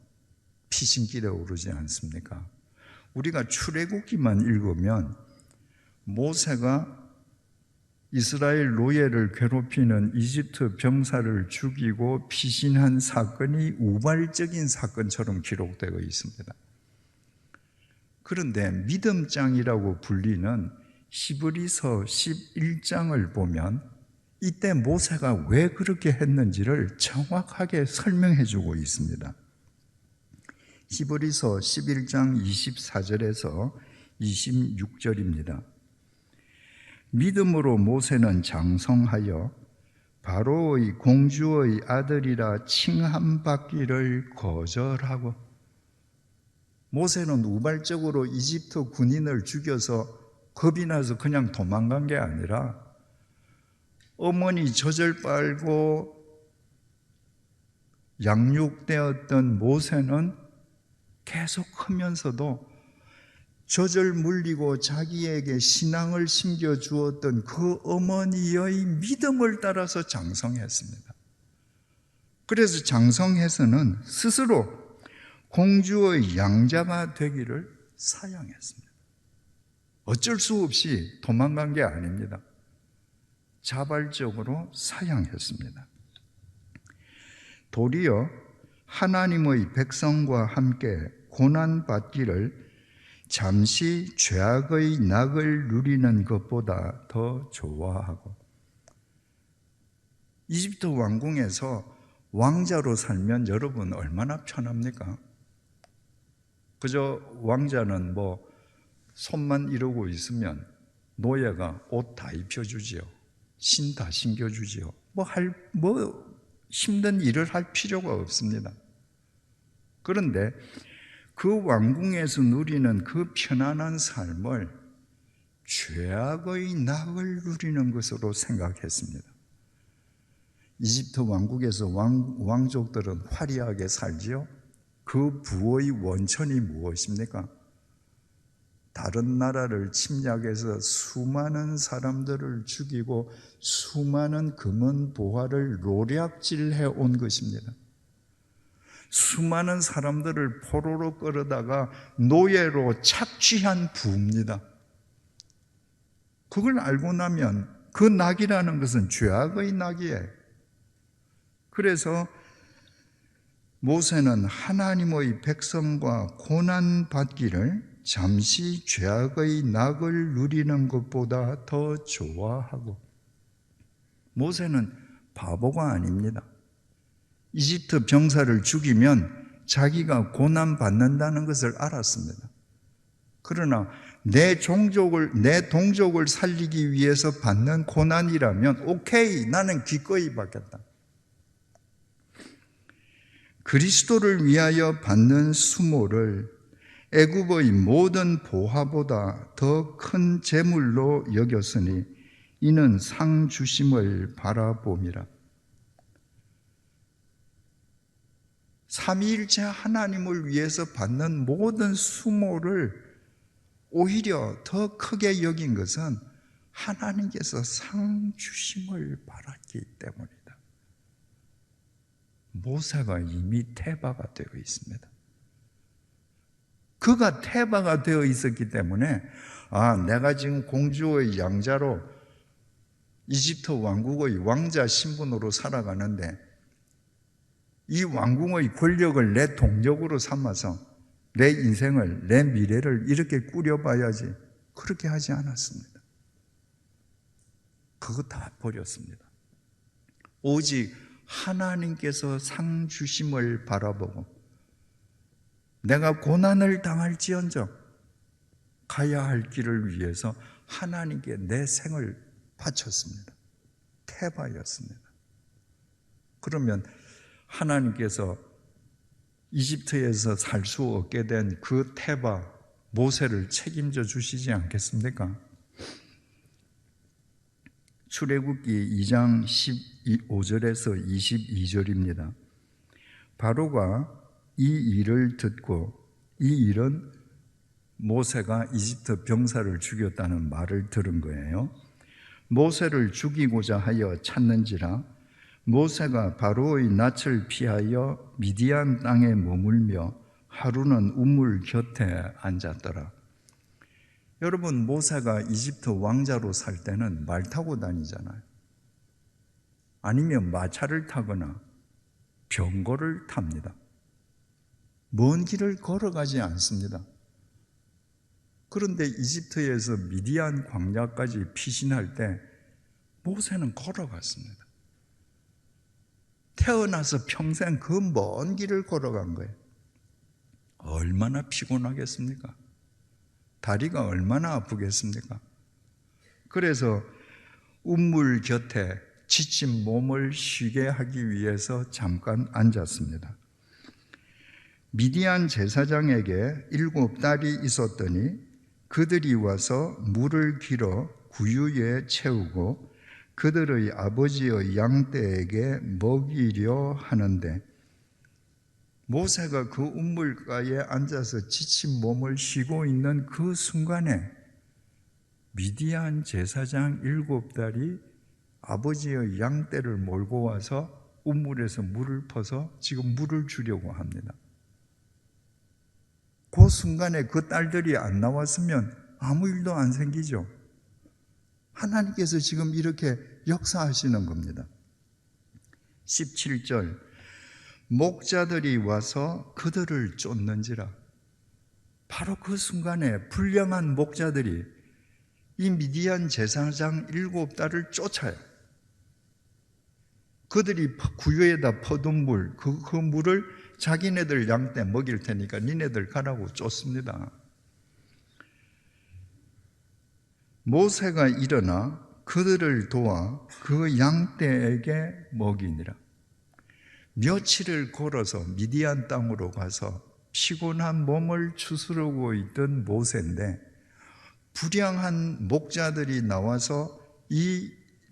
피신길에 오르지 않습니까? 우리가 출애굽기만 읽으면 모세가 이스라엘 노예를 괴롭히는 이집트 병사를 죽이고 피신한 사건이 우발적인 사건처럼 기록되어 있습니다. 그런데 믿음장이라고 불리는 히브리서 11장을 보면 이때 모세가 왜 그렇게 했는지를 정확하게 설명해 주고 있습니다. 히브리서 11장 24절에서 26절입니다. 믿음으로 모세는 장성하여 바로의 공주의 아들이라 칭함받기를 거절하고, 모세는 우발적으로 이집트 군인을 죽여서 겁이 나서 그냥 도망간 게 아니라 어머니 젖을 빨고 양육되었던 모세는 계속 크면서도 젖을 물리고 자기에게 신앙을 심겨주었던 그 어머니의 믿음을 따라서 장성했습니다. 그래서 장성해서는 스스로 공주의 양자가 되기를 사양했습니다. 어쩔 수 없이 도망간 게 아닙니다. 자발적으로 사양했습니다. 도리어 하나님의 백성과 함께 고난받기를 잠시 죄악의 낙을 누리는 것보다 더 좋아하고, 이집트 왕궁에서 왕자로 살면 여러분 얼마나 편합니까? 그저 왕자는 손만 이러고 있으면 노예가 옷 다 입혀주지요. 신 다 신겨주지요. 힘든 일을 할 필요가 없습니다. 그런데 그 왕궁에서 누리는 그 편안한 삶을 죄악의 낙을 누리는 것으로 생각했습니다. 이집트 왕국에서 왕족들은 화려하게 살지요. 그 부의 원천이 무엇입니까? 다른 나라를 침략해서 수많은 사람들을 죽이고 수많은 금은 보화를 노략질해 온 것입니다. 수많은 사람들을 포로로 끌어다가 노예로 착취한 부입니다. 그걸 알고 나면 그 낙이라는 것은 죄악의 낙이에요. 그래서 모세는 하나님의 백성과 고난받기를 잠시 죄악의 낙을 누리는 것보다 더 좋아하고, 모세는 바보가 아닙니다. 이집트 병사를 죽이면 자기가 고난받는다는 것을 알았습니다. 그러나 내 동족을 살리기 위해서 받는 고난이라면 오케이, 나는 기꺼이 받겠다. 그리스도를 위하여 받는 수모를 애굽의 모든 보화보다 더 큰 재물로 여겼으니 이는 상 주심을 바라봄이라. 삼위일체 하나님을 위해서 받는 모든 수모를 오히려 더 크게 여긴 것은 하나님께서 상 주심을 바랐기 때문이다. 모세가 이미 태바가 되어 있습니다. 그가 태바가 되어 있었기 때문에 내가 지금 공주의 양자로 이집트 왕국의 왕자 신분으로 살아가는데 이 왕궁의 권력을 내 동력으로 삼아서 내 인생을, 내 미래를 이렇게 꾸려봐야지, 그렇게 하지 않았습니다. 그거 다 버렸습니다. 오직 하나님께서 상 주심을 바라보고 내가 고난을 당할지언정 가야 할 길을 위해서 하나님께 내 생을 바쳤습니다. 태바였습니다. 그러면 하나님께서 이집트에서 살 수 없게 된 그 태바 모세를 책임져 주시지 않겠습니까? 출애굽기 2장 15절에서 22절입니다. 바로가 이 일을 듣고, 이 일은 모세가 이집트 병사를 죽였다는 말을 들은 거예요. 모세를 죽이고자 하여 찾는지라 모세가 바로의 낯을 피하여 미디안 땅에 머물며 하루는 우물 곁에 앉았더라. 여러분, 모세가 이집트 왕자로 살 때는 말 타고 다니잖아요. 아니면 마차를 타거나 병거를 탑니다. 먼 길을 걸어가지 않습니다. 그런데 이집트에서 미디안 광야까지 피신할 때 모세는 걸어갔습니다. 태어나서 평생 그 먼 길을 걸어간 거예요. 얼마나 피곤하겠습니까? 다리가 얼마나 아프겠습니까? 그래서 우물 곁에 지친 몸을 쉬게 하기 위해서 잠깐 앉았습니다. 미디안 제사장에게 7 딸이 있었더니 그들이 와서 물을 길어 구유에 채우고 그들의 아버지의 양떼에게 먹이려 하는데 모세가 그 우물가에 앉아서 지친 몸을 쉬고 있는 그 순간에 미디안 제사장 7 아버지의 양떼를 몰고 와서 우물에서 물을 퍼서 지금 물을 주려고 합니다. 그 순간에 그 딸들이 안 나왔으면 아무 일도 안 생기죠. 하나님께서 지금 이렇게 역사하시는 겁니다. 17절, 목자들이 와서 그들을 쫓는지라. 바로 그 순간에 불량한 목자들이 이 미디안 제사장 7 쫓아요. 그들이 구유에다 퍼둔 물, 그 물을 자기네들 양떼 먹일 테니까 니네들 가라고 쫓습니다. 모세가 일어나 그들을 도와 그 양떼에게 먹이니라. 며칠을 걸어서 미디안 땅으로 가서 피곤한 몸을 추스르고 있던 모세인데 불량한 목자들이 나와서 이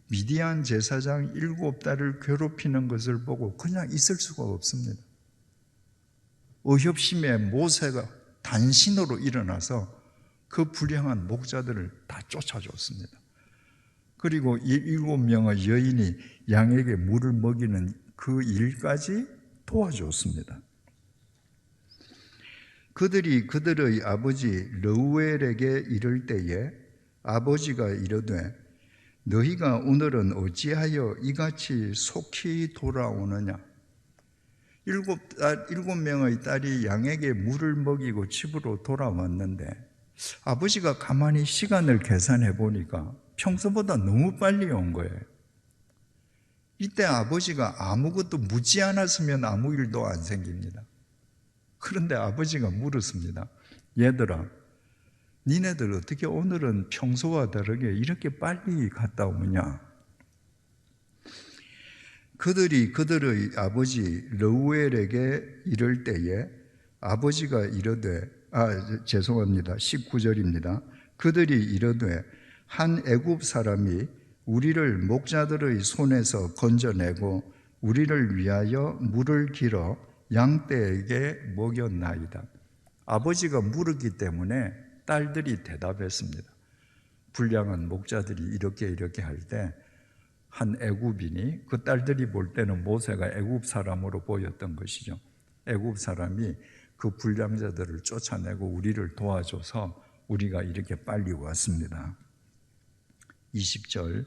미디안 제사장 7 괴롭히는 것을 보고 그냥 있을 수가 없습니다. 의협심에 모세가 단신으로 일어나서 그 불량한 목자들을 다 쫓아줬습니다. 그리고 이 7명의 여인이 양에게 물을 먹이는 그 일까지 도와줬습니다. 그들이 그들의 아버지 르우엘에게 이를 때에 아버지가 이르되 너희가 오늘은 어찌하여 이같이 속히 돌아오느냐? 7명의 딸이 양에게 물을 먹이고 집으로 돌아왔는데 아버지가 가만히 시간을 계산해 보니까 평소보다 너무 빨리 온 거예요. 이때 아버지가 아무것도 묻지 않았으면 아무 일도 안 생깁니다. 그런데 아버지가 물었습니다. 얘들아, 니네들 어떻게 오늘은 평소와 다르게 이렇게 빨리 갔다 오냐? 그들이 그들의 아버지 르우엘에게 이를 때에 아버지가 이르되 19절입니다. 그들이 이르되 한 애굽 사람이 우리를 목자들의 손에서 건져내고 우리를 위하여 물을 길어 양떼에게 먹였나이다. 아버지가 물었기 때문에 딸들이 대답했습니다. 불량한 목자들이 이렇게 할 때 한 애굽인이 그 딸들이 볼 때는 모세가 애굽 사람으로 보였던 것이죠. 애굽 사람이 그 불량자들을 쫓아내고 우리를 도와줘서 우리가 이렇게 빨리 왔습니다. 20절,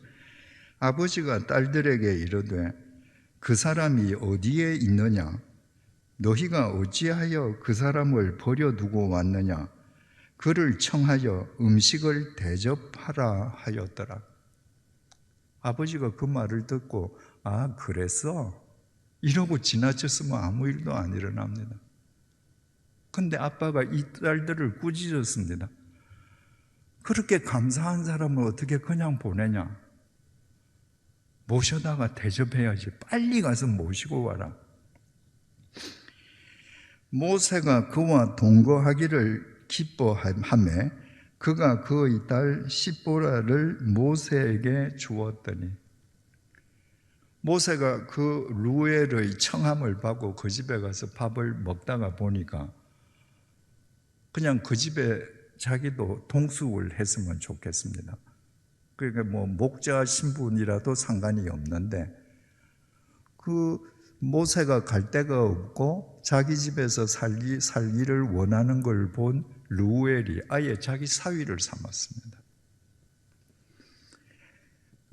아버지가 딸들에게 이르되 그 사람이 어디에 있느냐? 너희가 어찌하여 그 사람을 버려두고 왔느냐? 그를 청하여 음식을 대접하라 하였더라. 아버지가 그 말을 듣고 아 그랬어? 이러고 지나쳤으면 아무 일도 안 일어납니다. 근데 아빠가 이 딸들을 꾸짖었습니다. 그렇게 감사한 사람을 어떻게 그냥 보내냐? 모셔다가 대접해야지. 빨리 가서 모시고 와라. 모세가 그와 동거하기를 기뻐하매 그가 그의 딸 시보라를 모세에게 주었더니, 모세가 그 루엘의 청함을 받고 그 집에 가서 밥을 먹다가 보니까 그냥 그 집에 자기도 동숙을 했으면 좋겠습니다. 그러니까 뭐 목자 신분이라도 상관이 없는데, 그 모세가 갈 데가 없고 자기 집에서 살기를 원하는 걸 본 루엘이 아예 자기 사위를 삼았습니다.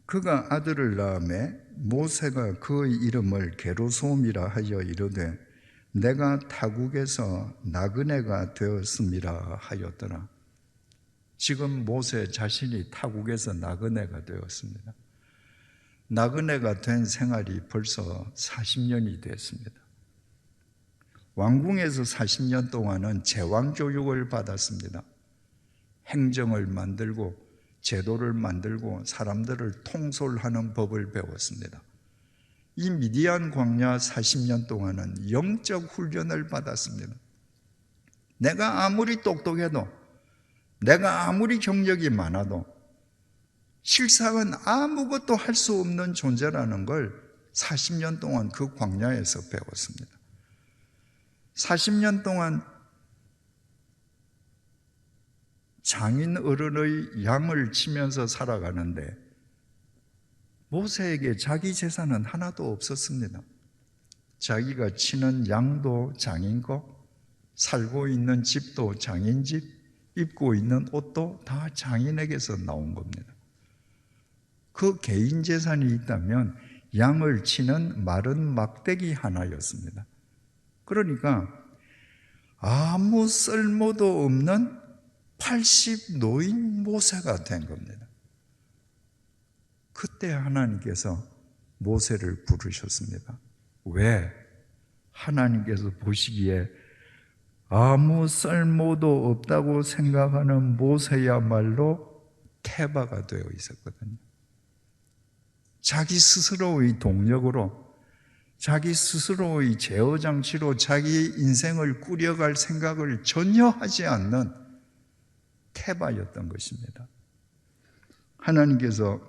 그가 아들을 낳음에 모세가 그의 이름을 게르솜이라 하여 이르되 내가 타국에서 나그네가 되었음이라 하였더라. 지금 모세 자신이 타국에서 나그네가 되었습니다. 나그네가 된 생활이 벌써 40년이 됐습니다. 왕궁에서 40년 동안은 제왕 교육을 받았습니다. 행정을 만들고 제도를 만들고 사람들을 통솔하는 법을 배웠습니다. 이 미디안 광야 40년 동안은 영적 훈련을 받았습니다. 내가 아무리 똑똑해도, 내가 아무리 경력이 많아도 실상은 아무것도 할 수 없는 존재라는 걸 40년 동안 그 광야에서 배웠습니다. 40년 동안 장인 어른의 양을 치면서 살아가는데 모세에게 자기 재산은 하나도 없었습니다. 자기가 치는 양도 장인 거, 살고 있는 집도 장인 집, 입고 있는 옷도 다 장인에게서 나온 겁니다. 그 개인 재산이 있다면 양을 치는 마른 막대기 하나였습니다. 그러니까 아무 쓸모도 없는 80 노인 모세가 된 겁니다. 그때 하나님께서 모세를 부르셨습니다. 왜? 하나님께서 보시기에 아무 쓸모도 없다고 생각하는 모세야말로 태바가 되어 있었거든요. 자기 스스로의 동력으로, 자기 스스로의 제어장치로 자기 인생을 꾸려갈 생각을 전혀 하지 않는 태바였던 것입니다. 하나님께서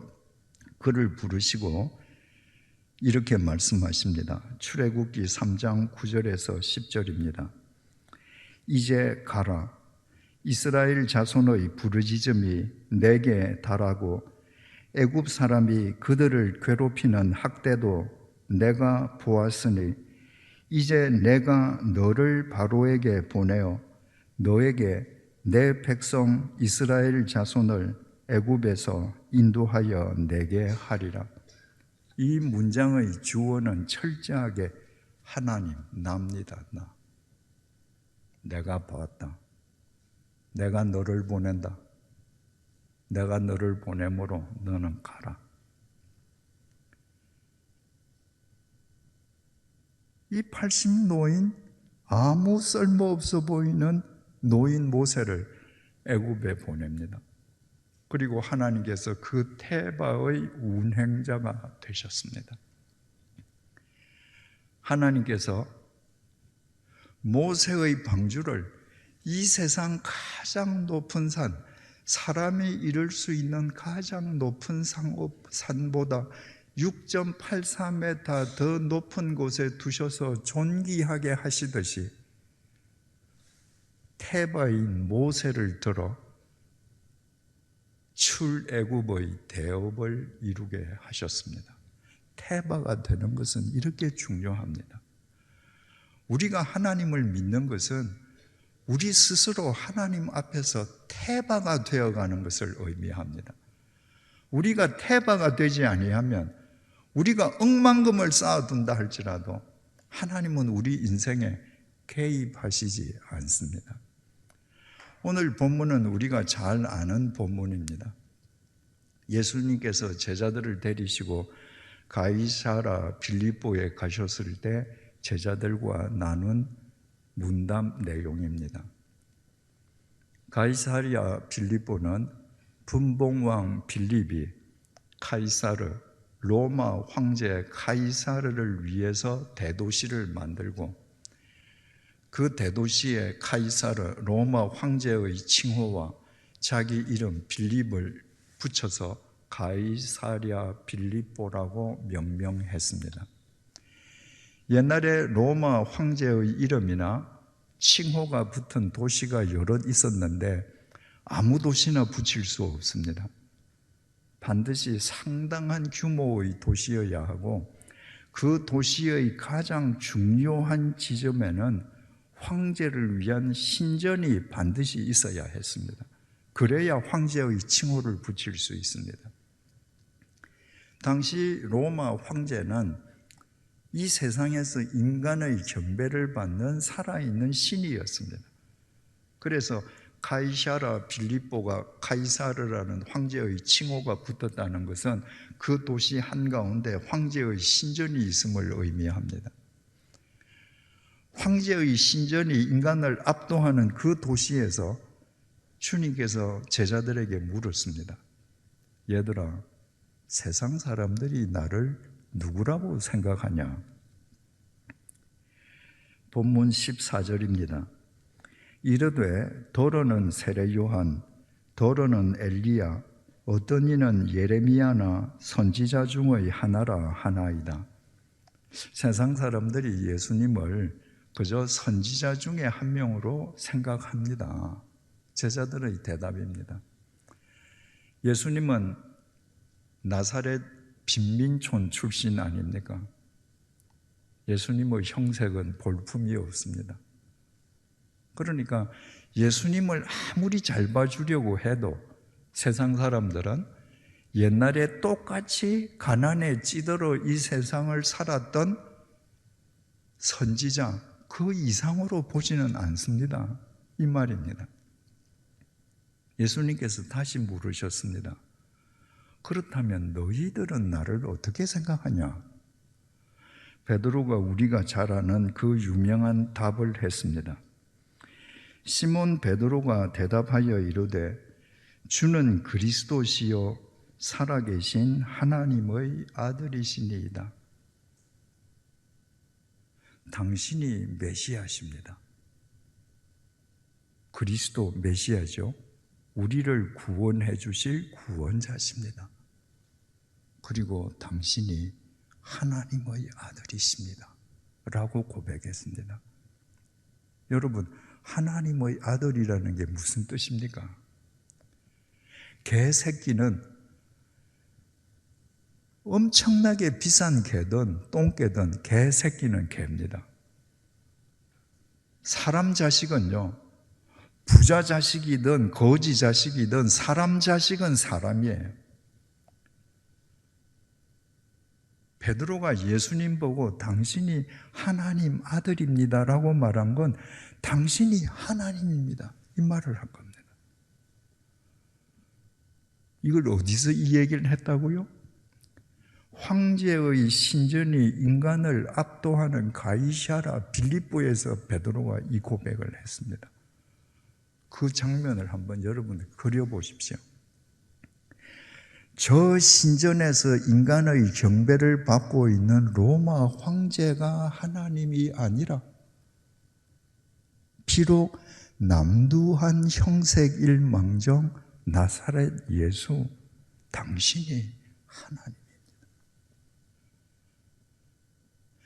그를 부르시고 이렇게 말씀하십니다. 출애굽기 3장 9절에서 10절입니다. 이제 가라. 이스라엘 자손의 부르짖음이 내게 달하고 애굽 사람이 그들을 괴롭히는 학대도 내가 보았으니 이제 내가 너를 바로에게 보내어 너에게 내 백성 이스라엘 자손을 애굽에서 인도하여 내게 하리라. 이 문장의 주어는 철저하게 하나님, 납니다. 나. 내가 봤다. 내가 너를 보낸다. 내가 너를 보내므로 너는 가라. 이 80 노인, 아무 쓸모없어 보이는 노인 모세를 애굽에 보냅니다. 그리고 하나님께서 그 태바의 운행자가 되셨습니다. 하나님께서 모세의 방주를 이 세상 가장 높은 산, 사람이 이룰 수 있는 가장 높은 산보다 6.84m 더 높은 곳에 두셔서 존귀하게 하시듯이 태바인 모세를 들어 출애굽의 대업을 이루게 하셨습니다. 태바가 되는 것은 이렇게 중요합니다. 우리가 하나님을 믿는 것은 우리 스스로 하나님 앞에서 태바가 되어가는 것을 의미합니다. 우리가 태바가 되지 아니하면 우리가 억만금을 쌓아둔다 할지라도 하나님은 우리 인생에 개입하시지 않습니다. 오늘 본문은 우리가 잘 아는 본문입니다. 예수님께서 제자들을 데리시고 가이사라 빌립보에 가셨을 때 제자들과 나눈 문담 내용입니다. 가이사랴 빌립보는 분봉왕 빌립이 카이사르, 로마 황제 카이사르를 위해서 대도시를 만들고 그 대도시에 카이사르, 로마 황제의 칭호와 자기 이름 빌립을 붙여서 가이사랴 빌립보라고 명명했습니다. 옛날에 로마 황제의 이름이나 칭호가 붙은 도시가 여럿 있었는데 아무 도시나 붙일 수 없습니다. 반드시 상당한 규모의 도시여야 하고 그 도시의 가장 중요한 지점에는 황제를 위한 신전이 반드시 있어야 했습니다. 그래야 황제의 칭호를 붙일 수 있습니다. 당시 로마 황제는 이 세상에서 인간의 경배를 받는 살아있는 신이었습니다. 그래서 카이사라 빌립보가 카이사르라는 황제의 칭호가 붙었다는 것은 그 도시 한가운데 황제의 신전이 있음을 의미합니다. 황제의 신전이 인간을 압도하는 그 도시에서 주님께서 제자들에게 물었습니다. 얘들아, 세상 사람들이 나를 누구라고 생각하냐? 본문 14절입니다. 이르되 더러는 세례 요한, 더러는 엘리야, 어떤 이는 예레미야나 선지자 중의 하나라 하나이다. 세상 사람들이 예수님을 그저 선지자 중에 한 명으로 생각합니다. 제자들의 대답입니다. 예수님은 나사렛 빈민촌 출신 아닙니까? 예수님의 형색은 볼품이 없습니다. 그러니까 예수님을 아무리 잘 봐주려고 해도 세상 사람들은 옛날에 똑같이 가난에 찌들어 이 세상을 살았던 선지자 그 이상으로 보지는 않습니다. 이 말입니다. 예수님께서 다시 물으셨습니다. 그렇다면 너희들은 나를 어떻게 생각하냐? 베드로가 우리가 잘 아는 그 유명한 답을 했습니다. 시몬 베드로가 대답하여 이르되 주는 그리스도시요 살아계신 하나님의 아들이시니이다. 당신이 메시아십니다. 그리스도 메시아죠. 우리를 구원해 주실 구원자십니다. 그리고 당신이 하나님의 아들이십니다. 라고 고백했습니다. 여러분, 하나님의 아들이라는 게 무슨 뜻입니까? 개새끼는 엄청나게 비싼 개든 똥개든 개새끼는 개입니다. 사람 자식은요, 부자 자식이든 거지 자식이든 사람 자식은 사람이에요. 베드로가 예수님 보고 당신이 하나님 아들입니다라고 말한 건 당신이 하나님입니다. 이 말을 한 겁니다. 이걸 어디서 이 얘기를 했다고요? 황제의 신전이 인간을 압도하는 가이사랴 빌립보에서 베드로가 이 고백을 했습니다. 그 장면을 한번 여러분 그려보십시오. 저 신전에서 인간의 경배를 받고 있는 로마 황제가 하나님이 아니라 비록 남두한 형색일망정 나사렛 예수 당신이 하나님입니다.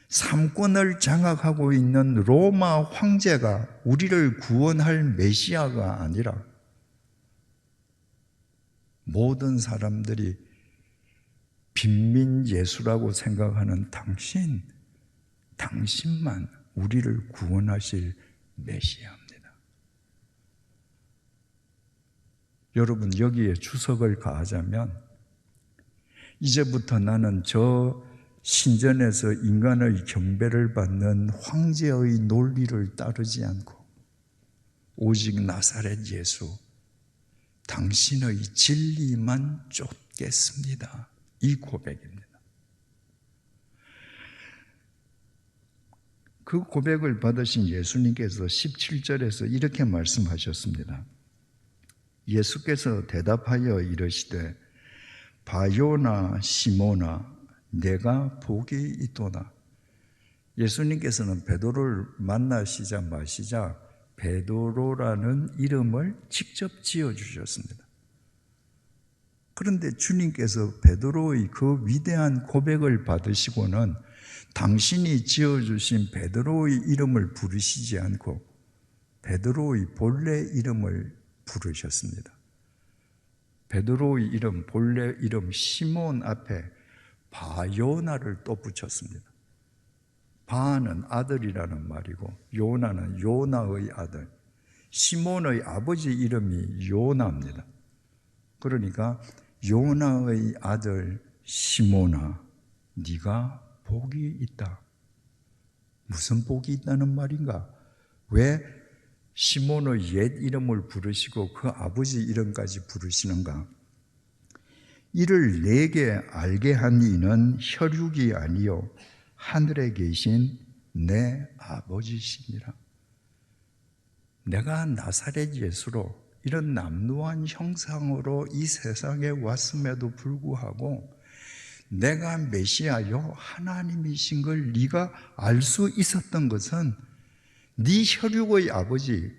삼권을 장악하고 있는 로마 황제가 우리를 구원할 메시아가 아니라 모든 사람들이 빈민 예수라고 생각하는 당신만 우리를 구원하실 메시아입니다. 여러분, 여기에 주석을 가하자면 이제부터 나는 저 신전에서 인간의 경배를 받는 황제의 논리를 따르지 않고 오직 나사렛 예수, 당신의 진리만 쫓겠습니다. 이 고백입니다. 그 고백을 받으신 예수님께서 17절에서 이렇게 말씀하셨습니다. 예수께서 대답하여 이르시되 바요나 시모나 내가 복이 있도다. 예수님께서는 베드로를 만나시자 마시자 베드로라는 이름을 직접 지어주셨습니다. 그런데 주님께서 베드로의 그 위대한 고백을 받으시고는 당신이 지어주신 베드로의 이름을 부르시지 않고 베드로의 본래 이름을 부르셨습니다. 베드로의 이름, 본래 이름 시몬 앞에 바요나를 또 붙였습니다. 바는 아들이라는 말이고 요나는 요나의 아들, 시몬의 아버지 이름이 요나입니다. 그러니까 요나의 아들 시몬아, 네가 복이 있다. 무슨 복이 있다는 말인가? 왜 시몬의 옛 이름을 부르시고 그 아버지 이름까지 부르시는가? 이를 내게 알게 한 이는 혈육이 아니요 하늘에 계신 내 아버지시니라. 내가 나사렛 예수로 이런 남루한 형상으로 이 세상에 왔음에도 불구하고 내가 메시아요 하나님이신 걸 네가 알 수 있었던 것은 네 혈육의 아버지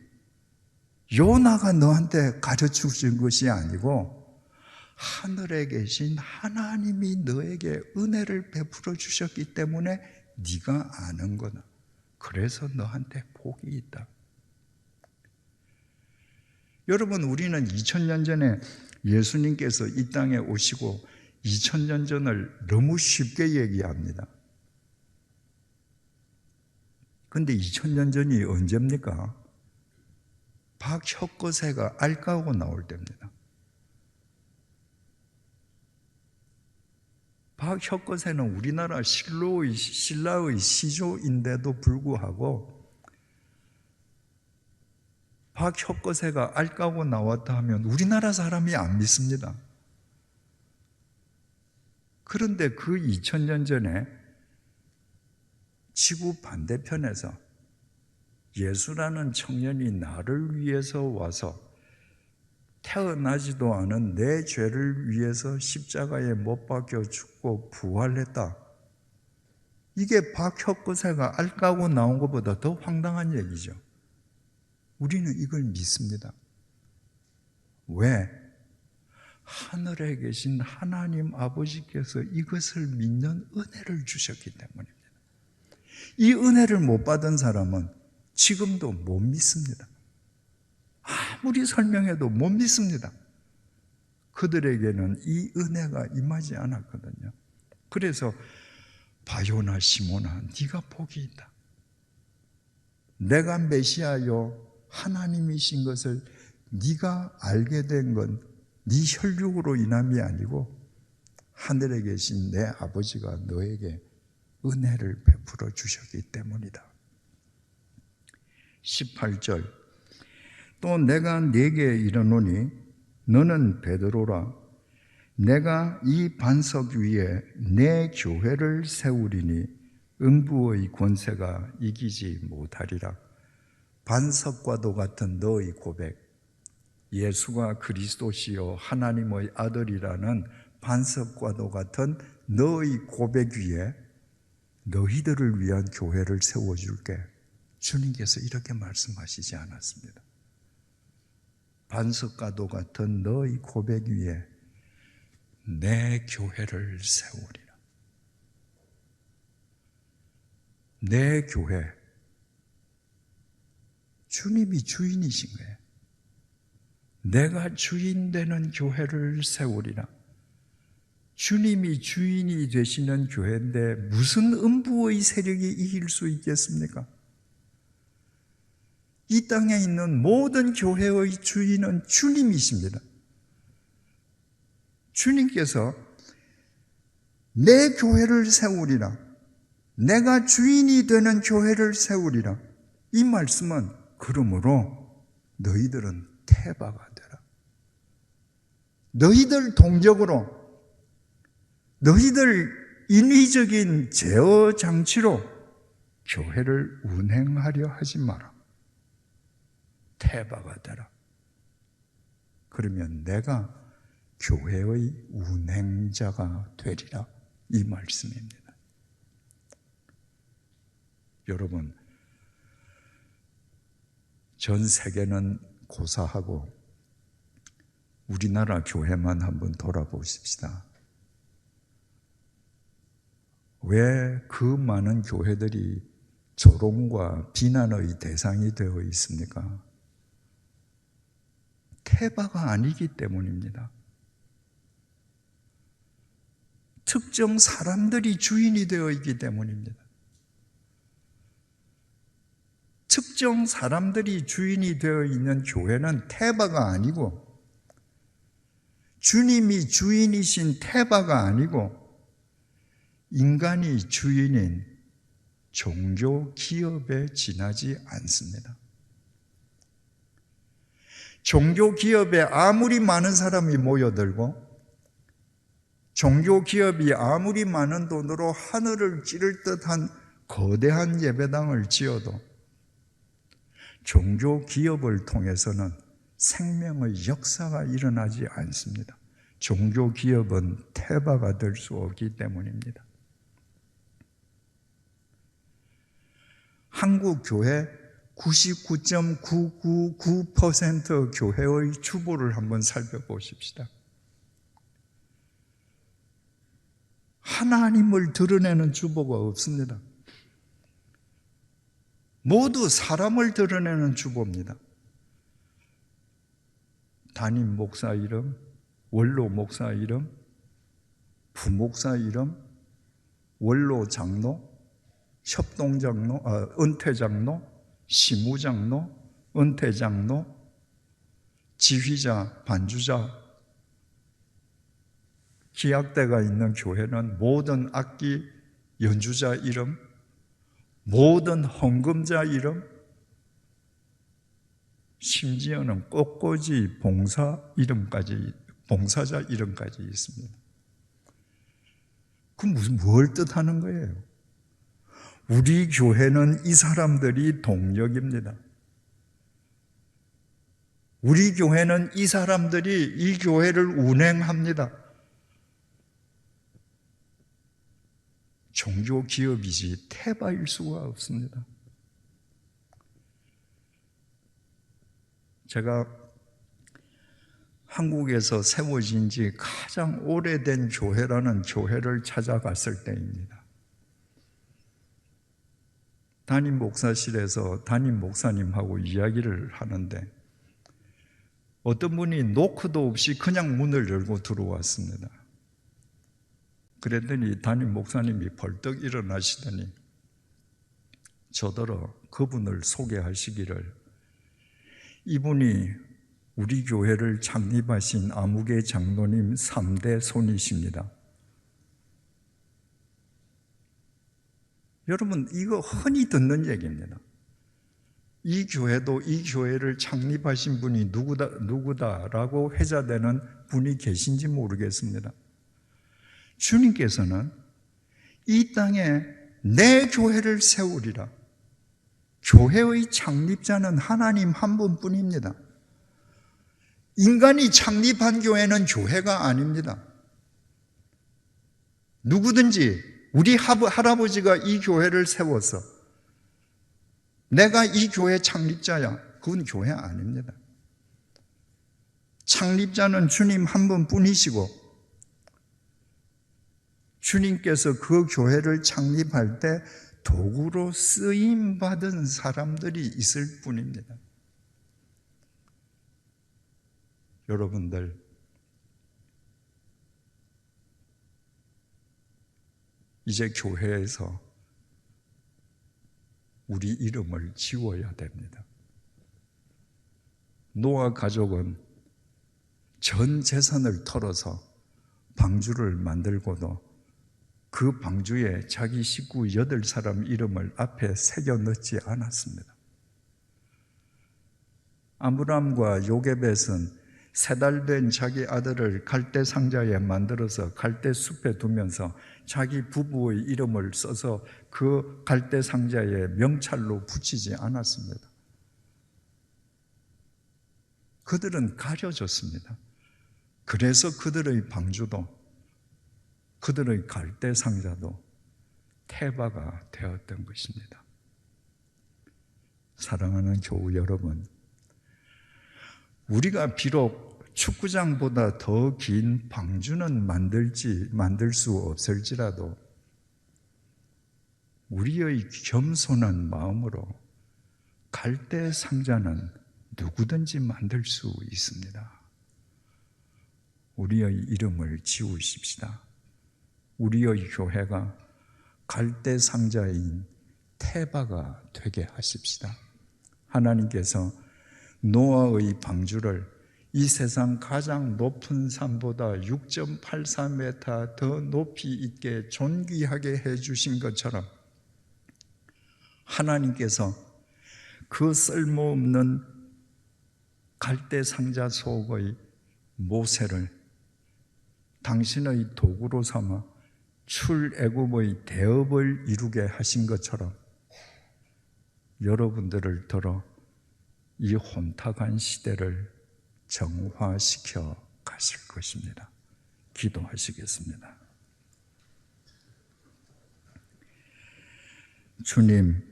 요나가 너한테 가르쳐 준 것이 아니고 하늘에 계신 하나님이 너에게 은혜를 베풀어 주셨기 때문에 네가 아는 거다. 그래서 너한테 복이 있다. 여러분, 우리는 2000년 전에 예수님께서 이 땅에 오시고 2000년 전을 너무 쉽게 얘기합니다. 근데 2000년 전이 언제입니까? 박혁거새가 알 까고 나올 때입니다. 박혁거새는 우리나라 신라의 시조인데도 불구하고 박혁거새가 알 까고 나왔다 하면 우리나라 사람이 안 믿습니다. 그런데 그 2000년 전에 지구 반대편에서 예수라는 청년이 나를 위해서 와서 태어나지도 않은 내 죄를 위해서 십자가에 못 박혀 죽고 부활했다. 이게 박혁거새가 알 까고 나온 것보다 더 황당한 얘기죠. 우리는 이걸 믿습니다. 왜? 하늘에 계신 하나님 아버지께서 이것을 믿는 은혜를 주셨기 때문입니다. 이 은혜를 못 받은 사람은 지금도 못 믿습니다. 아무리 설명해도 못 믿습니다. 그들에게는 이 은혜가 임하지 않았거든요. 그래서 바요나 시몬아, 네가 복이 있다. 내가 메시아요 하나님이신 것을 네가 알게 된 건 네 혈육으로 인함이 아니고 하늘에 계신 내 아버지가 너에게 은혜를 베풀어 주셨기 때문이다. 18절 또 내가 네게 이르노니 너는 베드로라. 내가 이 반석 위에 내 교회를 세우리니 음부의 권세가 이기지 못하리라. 반석과도 같은 너의 고백, 예수가 그리스도시요 하나님의 아들이라는 반석과도 같은 너의 고백 위에 너희들을 위한 교회를 세워줄게. 주님께서 이렇게 말씀하시지 않았습니다. 반석과도 같은 너의 고백 위에 내 교회를 세우리라. 내 교회, 주님이 주인이신 거예요. 내가 주인 되는 교회를 세우리라. 주님이 주인이 되시는 교회인데 무슨 음부의 세력이 이길 수 있겠습니까? 이 땅에 있는 모든 교회의 주인은 주님이십니다. 주님께서 내 교회를 세우리라. 내가 주인이 되는 교회를 세우리라. 이 말씀은 그러므로 너희들은 태바가 되라. 너희들 동적으로, 너희들 인위적인 제어 장치로 교회를 운행하려 하지 마라. 태바가 되라. 그러면 내가 교회의 운행자가 되리라. 이 말씀입니다. 여러분, 전 세계는 고사하고 우리나라 교회만 한번 돌아보십시다. 왜 그 많은 교회들이 조롱과 비난의 대상이 되어 있습니까? 태바가 아니기 때문입니다. 특정 사람들이 주인이 되어 있기 때문입니다. 특정 사람들이 주인이 되어 있는 교회는 태바가 아니고, 주님이 주인이신 태바가 아니고 인간이 주인인 종교 기업에 지나지 않습니다. 종교 기업에 아무리 많은 사람이 모여들고 종교 기업이 아무리 많은 돈으로 하늘을 찌를 듯한 거대한 예배당을 지어도 종교 기업을 통해서는 생명의 역사가 일어나지 않습니다. 종교 기업은 태바가 될 수 없기 때문입니다. 한국 교회 99.999% 교회의 주보를 한번 살펴보십시다. 하나님을 드러내는 주보가 없습니다. 모두 사람을 드러내는 주보입니다. 담임 목사 이름, 원로 목사 이름, 부목사 이름, 원로 장로, 협동장로, 은퇴장로, 시무장로, 은퇴장로, 지휘자, 반주자, 기악대가 있는 교회는 모든 악기 연주자 이름, 모든 헌금자 이름, 심지어는 꽃꽂이 봉사 이름까지, 봉사자 이름까지 있습니다. 그럼 뭘 뜻하는 거예요? 우리 교회는 이 사람들이 동력입니다. 우리 교회는 이 사람들이 이 교회를 운행합니다. 종교 기업이지 태바일 수가 없습니다. 제가 한국에서 세워진 지 가장 오래된 교회라는 교회를 찾아갔을 때입니다. 담임 목사실에서 담임 목사님하고 이야기를 하는데 어떤 분이 노크도 없이 그냥 문을 열고 들어왔습니다. 그랬더니 담임 목사님이 벌떡 일어나시더니 저더러 그분을 소개하시기를, 이분이 우리 교회를 창립하신 아무개 장로님 3대 손이십니다. 여러분, 이거 흔히 듣는 얘기입니다. 이 교회도 이 교회를 창립하신 분이 누구다라고 회자되는 분이 계신지 모르겠습니다. 주님께서는 이 땅에 내 교회를 세우리라. 교회의 창립자는 하나님 한 분뿐입니다. 인간이 창립한 교회는 교회가 아닙니다. 누구든지 우리 할아버지가 이 교회를 세워서 내가 이 교회 창립자야, 그건 교회 아닙니다. 창립자는 주님 한 분뿐이시고 주님께서 그 교회를 창립할 때 도구로 쓰임받은 사람들이 있을 뿐입니다. 여러분들, 이제 교회에서 우리 이름을 지워야 됩니다. 노아 가족은 전 재산을 털어서 방주를 만들고도 그 방주에 자기 식구 8사람 이름을 앞에 새겨 넣지 않았습니다. 아브람과 요게벳은 3달 된 자기 아들을 갈대 상자에 만들어서 갈대 숲에 두면서 자기 부부의 이름을 써서 그 갈대 상자에 명찰로 붙이지 않았습니다. 그들은 가려졌습니다. 그래서 그들의 방주도, 그들의 갈대 상자도 태바가 되었던 것입니다. 사랑하는 교우 여러분, 우리가 비록 축구장보다 더 긴 방주는 만들 수 없을지라도 우리의 겸손한 마음으로 갈대 상자는 누구든지 만들 수 있습니다. 우리의 이름을 지우십시다. 우리의 교회가 갈대 상자인 태바가 되게 하십시다. 하나님께서 노아의 방주를 이 세상 가장 높은 산보다 6.84m 더 높이 있게 존귀하게 해주신 것처럼 하나님께서 그 쓸모없는 갈대 상자 속의 모세를 당신의 도구로 삼아 출애굽의 대업을 이루게 하신 것처럼 여러분들을 들어 이 혼탁한 시대를 정화시켜 가실 것입니다. 기도하시겠습니다. 주님,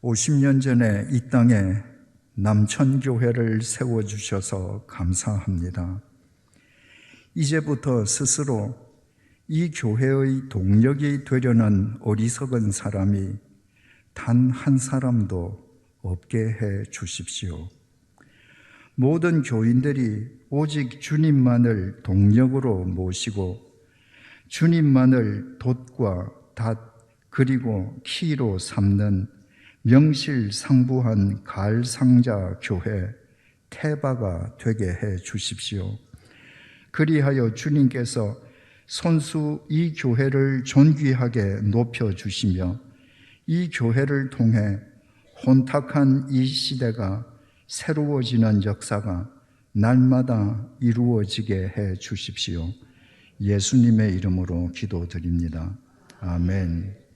50년 전에 이 땅에 남천교회를 세워주셔서 감사합니다. 이제부터 스스로 이 교회의 동력이 되려는 어리석은 사람이 단 한 사람도 없게 해 주십시오. 모든 교인들이 오직 주님만을 동력으로 모시고 주님만을 돛과 닷 그리고 키로 삼는 명실상부한 갈상자 교회 태바가 되게 해 주십시오. 그리하여 주님께서 손수 이 교회를 존귀하게 높여주시며 이 교회를 통해 혼탁한 이 시대가 새로워지는 역사가 날마다 이루어지게 해 주십시오. 예수님의 이름으로 기도드립니다. 아멘.